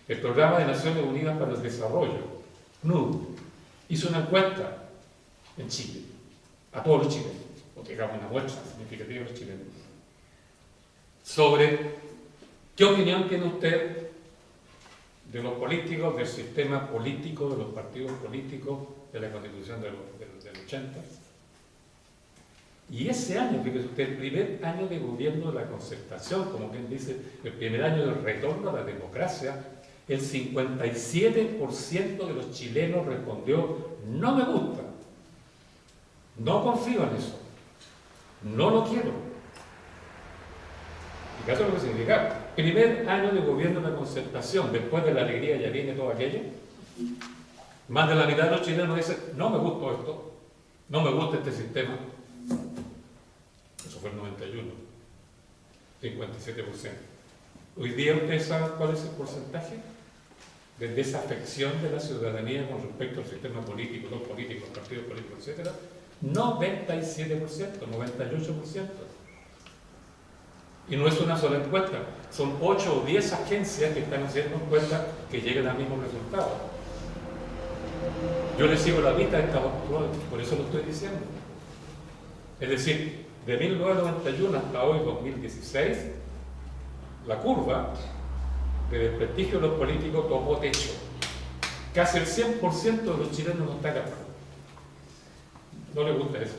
el Programa de Naciones Unidas para el Desarrollo, PNUD, hizo una encuesta en Chile, a todos los chilenos, o digamos una muestra significativa de los chilenos, sobre qué opinión tiene usted de los políticos, del sistema político, de los partidos políticos, de la Constitución del 80. Y ese año, fíjese usted, el primer año de gobierno de la Concertación, como quien dice, el primer año del retorno a la democracia, el 57% de los chilenos respondió, no me gusta, no confío en eso, no lo quiero. ¿Y qué es lo que significa? Primer año de gobierno de la Concertación, después de la alegría ya viene todo aquello. Más de la mitad de los chilenos dicen, no me gusta esto, no me gusta este sistema. Eso fue el 91, 57%. Hoy día ustedes saben cuál es el porcentaje de desafección de la ciudadanía con respecto al sistema político, los políticos, los partidos políticos, etc. 97%, 98%. Y no es una sola encuesta, son 8 o 10 agencias que están haciendo encuestas que lleguen al mismo resultado. Yo les sigo la pista de esta actual, por eso lo estoy diciendo. Es decir, de 1991 hasta hoy, 2016, la curva de desprestigio de los políticos tomó techo. Casi el 100% de los chilenos no está de acuerdo. No les gusta eso.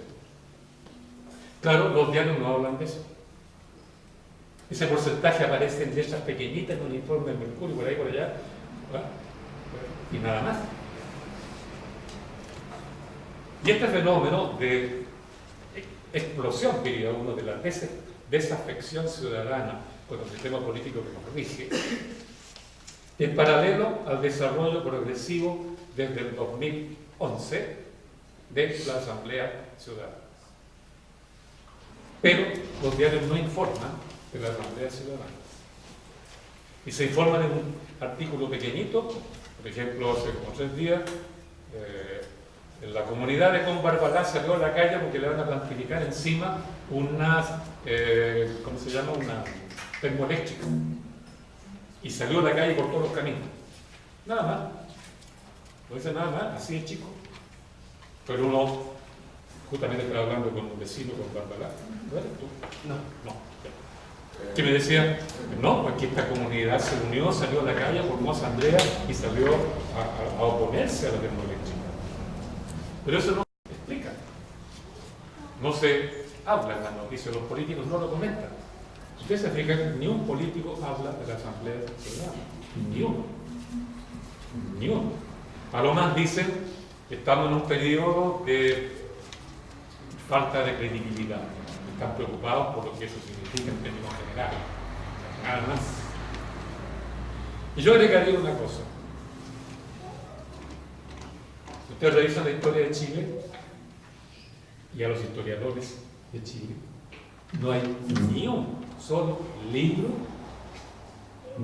Claro, los diarios no hablan de eso. Ese porcentaje aparece en letras pequeñitas en un informe de Mercurio, por ahí, por allá, ¿verdad? Y nada más. Y este fenómeno de explosión, diría uno, de la desafección ciudadana con el sistema político que nos rige, es paralelo al desarrollo progresivo desde el 2011 de la Asamblea Ciudadana. Pero los diarios no informan de la Asamblea Ciudadana. Y se informan en un artículo pequeñito, por ejemplo, hace como 3 días, en la comunidad de Combarbalá salió a la calle porque le van a planificar encima unas, ¿cómo se llama? Una termoeléctrica. Y salió a la calle por todos los caminos. Nada más. No dice nada más, así es chico. Pero uno Justamente estaba hablando con un vecino, con Bárbara. ¿No eres tú? No. No. Que me decía, no, pues que esta comunidad se unió, salió a la calle, formó asamblea y salió a oponerse a la termoeléctrica. Pero eso no se explica. No se habla en las noticias, los políticos no lo comentan. Si ustedes se fijan, ni un político habla de la asamblea ciudadana. Ni uno. Ni uno. A lo más dicen que estamos en un periodo de falta de credibilidad. Están preocupados por lo que eso significa en términos generales. Nada más. Y yo agregaría una cosa. Ustedes revisan la historia de Chile y a los historiadores de Chile. No hay ni un solo libro,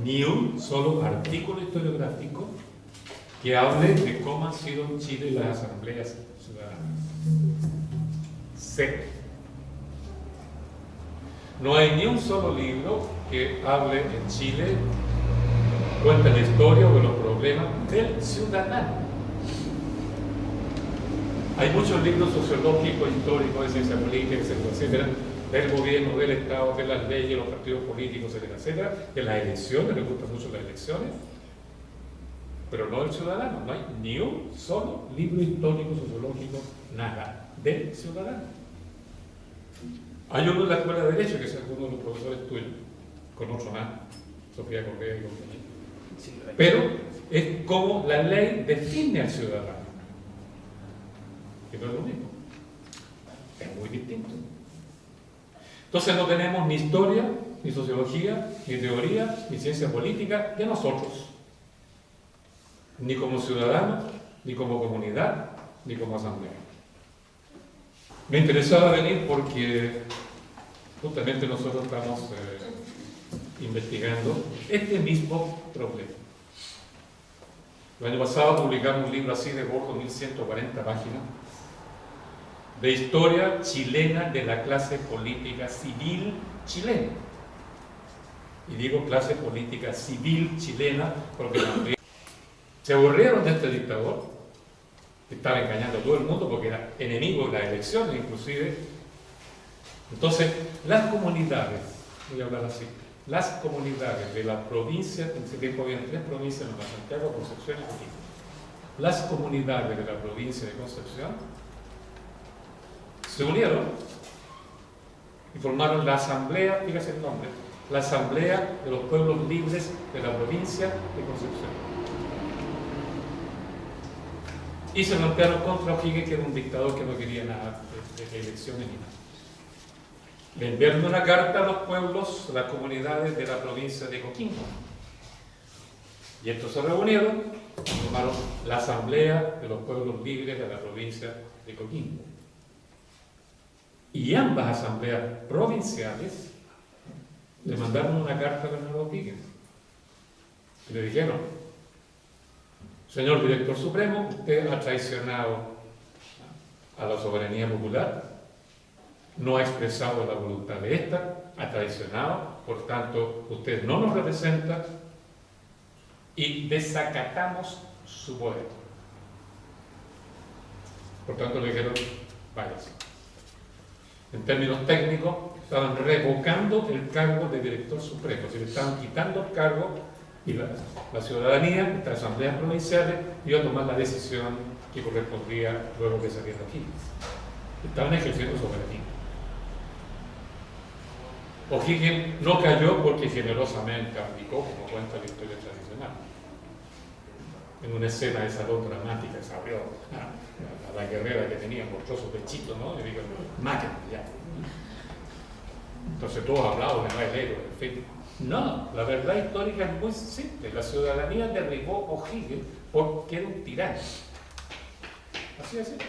ni un solo artículo historiográfico que hable de cómo han sido en Chile las asambleas ciudadanas. Cero. No hay ni un solo libro que hable en Chile, cuente la historia o los problemas del ciudadano. Hay muchos libros sociológicos, históricos, de ciencia política, etcétera, etcétera, del gobierno, del Estado, de las leyes, los partidos políticos, etcétera, etcétera, de las elecciones, les gustan mucho las elecciones, pero no del ciudadano. No hay ni un solo libro histórico, sociológico, nada, del ciudadano. Hay uno en la Escuela de Derecho, que es uno de los profesores tuyos, con otro más, Sofía Correa y compañía. Sí, Pero es como la ley define al ciudadano. Que no es lo mismo. Es muy distinto. Entonces no tenemos ni historia, ni sociología, ni teoría, ni ciencia política de nosotros. Ni como ciudadanos, ni como comunidad, ni como asamblea. Me interesaba venir porque justamente nosotros estamos investigando este mismo problema. El año pasado publicamos un libro así de gordo, 1140 páginas, de historia chilena de la clase política civil chilena. Y digo clase política civil chilena porque también se aburrieron de este dictador, que estaba engañando a todo el mundo porque era enemigo de las elecciones inclusive. Entonces, las comunidades, voy a hablar así, las comunidades de la provincia, en ese tiempo había 3 provincias, Nueva Santiago, Concepción y Coquimbo. Las comunidades de la provincia de Concepción se unieron y formaron la asamblea, fíjese el nombre, la asamblea de los pueblos libres de la provincia de Concepción. Y se plantearon contra O'Higgins, que era un dictador que no quería nada de elecciones ni nada. Le enviaron una carta a los pueblos, a las comunidades de la provincia de Coquimbo. Y estos se reunieron y formaron la asamblea de los pueblos libres de la provincia de Coquimbo. Y ambas asambleas provinciales le mandaron una carta a Bernardo O'Higgins. Y le dijeron: señor director supremo, usted ha traicionado a la soberanía popular, no ha expresado la voluntad de esta, ha traicionado, por tanto, usted no nos representa y desacatamos su poder. Por tanto, le dijeron: váyase. En términos técnicos, estaban revocando el cargo de director supremo, es decir, estaban quitando el cargo y la ciudadanía, estas asambleas provinciales, iba a tomar la decisión que correspondía luego de salir de O'Higgins. Estaban ejerciendo soberanía. O'Higgins no cayó porque generosamente abdicó, como cuenta la historia tradicional. En una escena de salón dramática se abrió a la guerrera que tenía, mostró su pechito, ¿no? Y dijo: máquina, ya. Entonces todos hablaban de bailero, en fin. No, la verdad histórica es muy simple. La ciudadanía derribó O'Higgins porque era un tirano. Así de simple.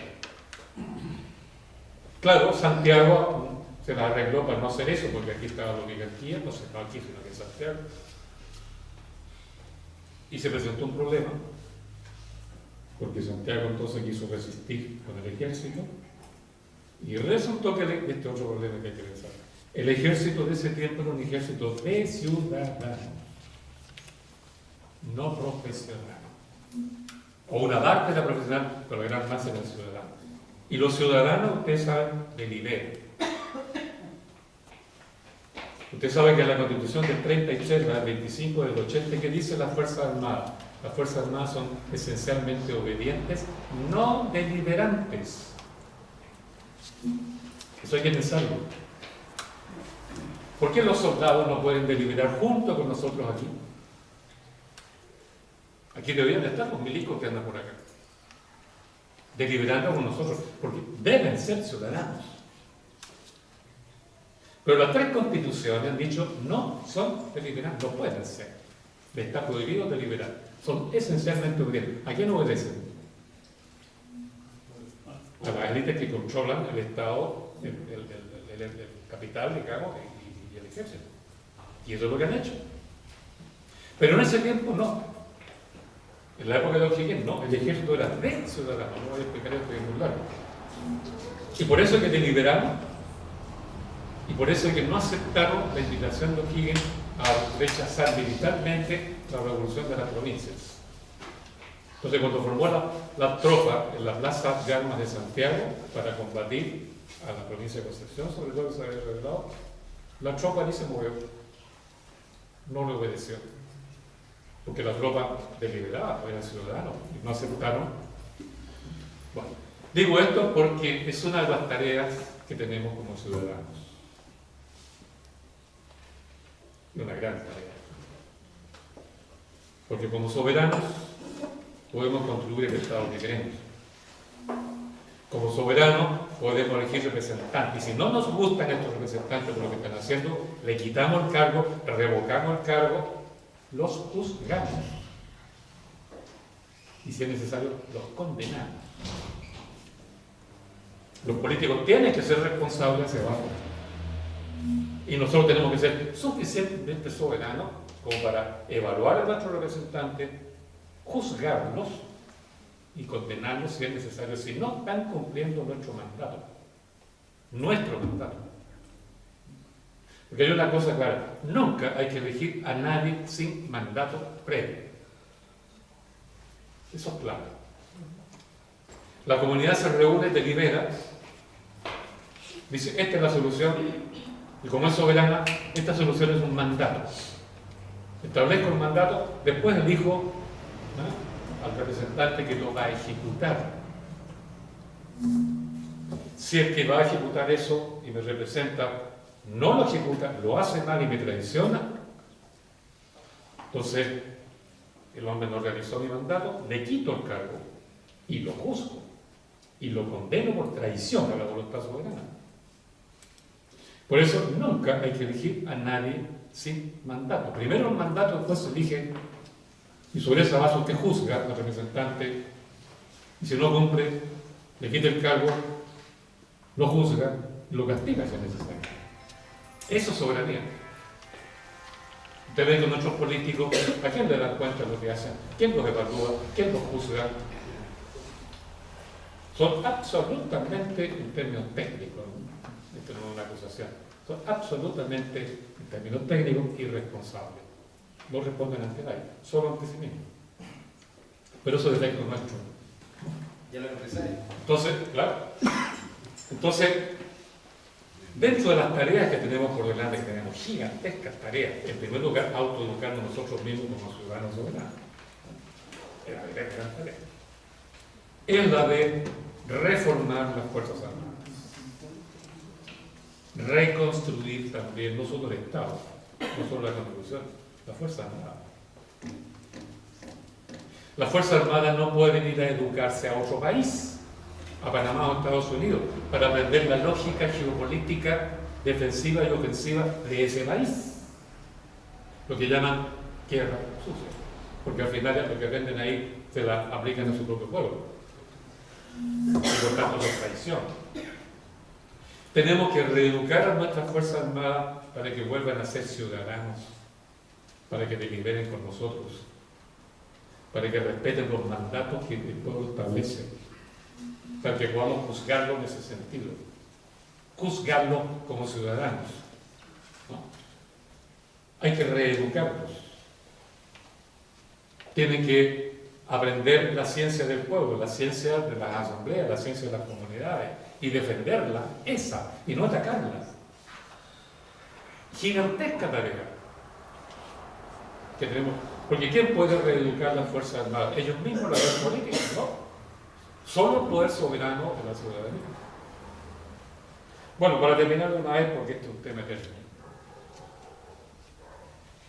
Claro, Santiago se la arregló para no hacer eso, porque aquí estaba la oligarquía, no se estaba aquí, sino que en Santiago. Y se presentó un problema, porque Santiago entonces quiso resistir con el ejército, y resultó que este otro problema que hay que pensar. El ejército de ese tiempo era un ejército de ciudadanos, no profesional. O una parte era profesional, pero la gran masa era ciudadana. Y los ciudadanos, ustedes saben, deliberan. Usted sabe que en la Constitución del 33, la 25 del 80, ¿qué dice las Fuerzas Armadas? Las Fuerzas Armadas son esencialmente obedientes, no deliberantes. Eso hay que pensarlo. ¿Por qué los soldados no pueden deliberar junto con nosotros aquí? Aquí deberían estar los milicos que andan por acá, deliberando con nosotros, porque deben ser ciudadanos. Pero las tres constituciones han dicho no son deliberantes, no pueden ser. Les está prohibido deliberar. Son esencialmente obedientes. ¿A quién obedecen? A las élites que controlan el Estado, el capital, digamos, y el ejército. Y eso es lo que han hecho. Pero en ese tiempo no. En la época de O'Higgins no, el ejército era de ciudadanos. No voy a explicar esto, es muy largo. Y por eso es que deliberaron, y por eso es que no aceptaron la invitación de O'Higgins a rechazar militarmente la revolución de las provincias. Entonces, cuando formó la tropa en la plaza de armas de Santiago para combatir a la provincia de Concepción, sobre todo que se había revelado, la tropa ni se movió, no le obedeció, porque la tropa deliberaba, eran ciudadanos y no aceptaron. Bueno, digo esto porque es una de las tareas que tenemos como ciudadanos, y una gran tarea, porque como soberanos podemos construir el Estado que queremos. Como soberanos podemos elegir representantes. Y si no nos gustan estos representantes por lo que están haciendo, le quitamos el cargo, revocamos el cargo, los juzgamos. Y si es necesario, los condenamos. Los políticos tienen que ser responsables hacia abajo. Y nosotros tenemos que ser suficientemente soberanos como para evaluar a nuestros representantes, juzgarlos y condenarlos si es necesario, si no están cumpliendo nuestro mandato. Porque hay una cosa clara, nunca hay que elegir a nadie sin mandato previo. Eso es claro. La comunidad se reúne, delibera, dice, esta es la solución, y como es soberana, esta solución es un mandato. Establezco el mandato, después elijo al representante que lo va a ejecutar. Si el que va a ejecutar eso y me representa no lo ejecuta, lo hace mal y me traiciona, entonces el hombre no realizó mi mandato, le quito el cargo y lo juzgo y lo condeno por traición a la voluntad soberana. Por eso nunca hay que elegir a nadie sin mandato. Primero el mandato, después se elige, y sobre esa base usted juzga al representante, y si no cumple, le quita el cargo, lo juzga y lo castiga si es necesario. Eso es soberanía. Usted ve con nuestros políticos, ¿a quién le dan cuenta de lo que hacen? ¿Quién los evalúa? ¿Quién los juzga? Son absolutamente, en términos técnicos, esto no es una acusación, son absolutamente, en términos técnicos, irresponsables. No responden ante nadie, solo ante sí mismos. Pero eso es defecto nuestro. Ya lo empresario. Entonces, claro. Entonces, dentro de las tareas que tenemos por delante, que tenemos gigantescas tareas, en primer lugar, autoeducarnos nosotros mismos como ciudadanos soberanos. Es la gran tarea. Es la de reformar las Fuerzas Armadas. Reconstruir también, no solo el Estado, no solo la Constitución, la Fuerza Armada. Las Fuerzas Armadas no pueden ir a educarse a otro país, a Panamá o a Estados Unidos, para aprender la lógica geopolítica defensiva y ofensiva de ese país. Lo que llaman guerra sucia. Porque al final lo que aprenden ahí se la aplican a su propio pueblo. Y por tanto no es traición. Tenemos que reeducar a nuestras Fuerzas Armadas para que vuelvan a ser ciudadanos, para que deliberen con nosotros, para que respeten los mandatos que el pueblo establece, para que podamos juzgarlo en ese sentido, juzgarlo como ciudadanos, ¿no? Hay que reeducarlos, tienen que aprender la ciencia del pueblo, la ciencia de las asambleas, la ciencia de las comunidades, y defenderla, esa, y no atacarla. Gigantesca tarea que tenemos, porque ¿quién puede reeducar las Fuerzas Armadas? Ellos mismos, la red política, ¿no? Solo el poder soberano de la ciudadanía. Bueno, para terminar de una vez, porque este es un tema eterno.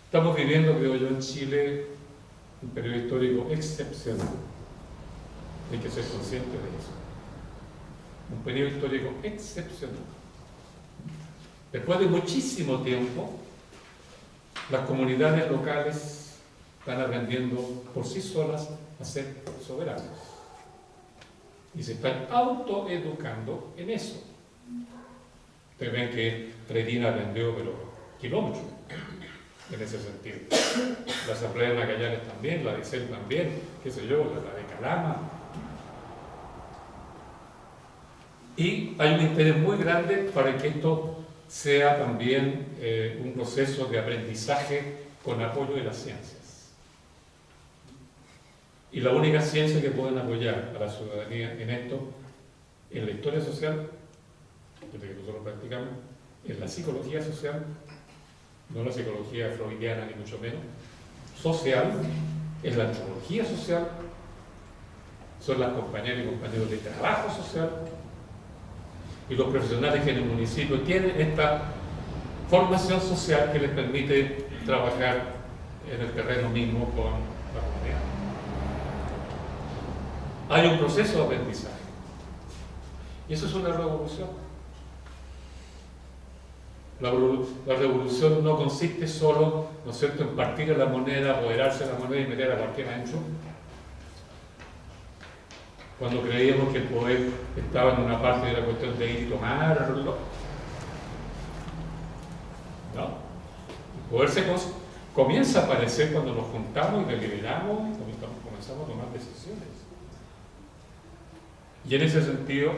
Estamos viviendo, creo yo, en Chile un periodo histórico excepcional. Hay que ser consciente de eso. Un periodo histórico excepcional. Después de muchísimo tiempo, las comunidades locales están aprendiendo por sí solas a ser soberanas. Y se están autoeducando en eso. Ustedes ven que Freirina aprendió, pero kilómetros, en ese sentido. La Asamblea de Magallanes también, la de ICEL también, qué sé yo, la de Calama. Y hay un interés muy grande para que esto sea también un proceso de aprendizaje con apoyo de las ciencias. Y la única ciencia que pueden apoyar a la ciudadanía en esto, en la historia social, desde que nosotros practicamos, es la psicología social, no la psicología freudiana ni mucho menos, social, es la antropología social, son las compañeras y compañeros de trabajo social, y los profesionales que en el municipio tienen esta formación social que les permite trabajar en el terreno mismo con la comunidad. Hay un proceso de aprendizaje. Y eso es una revolución. La revolución no consiste solo, ¿no es cierto?, en partir a la moneda, apoderarse de la moneda y meter a cualquiera adentro. Cuando creíamos que el poder estaba en una parte de la cuestión de ir y tomarlo. No. El poder comienza a aparecer cuando nos juntamos y deliberamos y comenzamos a tomar decisiones. Y en ese sentido,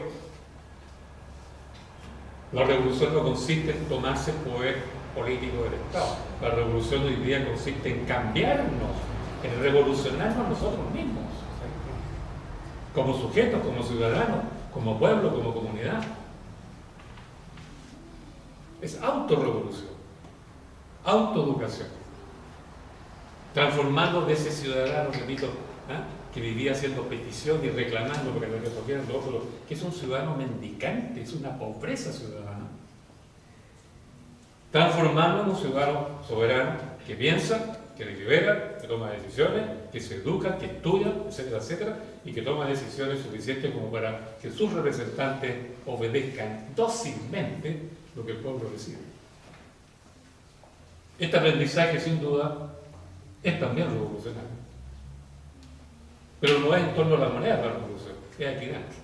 la revolución no consiste en tomarse el poder político del Estado. La revolución hoy día consiste en cambiarnos, en revolucionarnos nosotros mismos. Como sujetos, como ciudadanos, como pueblo, como comunidad. Es autorrevolución, autoeducación. Transformando de ese ciudadano, repito, que vivía haciendo petición y reclamando porque le resolvieran lo otro, que es un ciudadano mendicante, es una pobreza ciudadana. Transformando en un ciudadano soberano que piensa, que delibera, que toma decisiones, que se educa, que estudia, etcétera, etcétera, y que toma decisiones suficientes como para que sus representantes obedezcan dócilmente lo que el pueblo decide. Este aprendizaje, sin duda, es también revolucionario. Pero no es en torno a la moneda la revolución, es aquí dentro,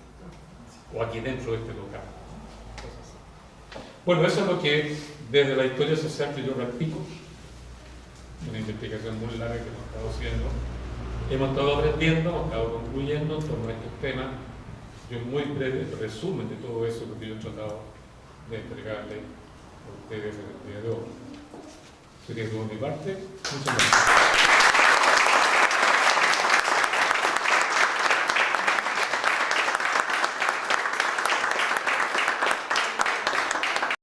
o aquí dentro de este local. Bueno, eso es lo que desde la historia social que yo practico, una investigación muy larga que hemos estado haciendo, hemos estado aprendiendo, hemos estado concluyendo en torno a estos temas, y un muy breve resumen de todo eso que yo he tratado de entregarle a ustedes en el día de hoy. Sería todo de mi parte. Muchas gracias.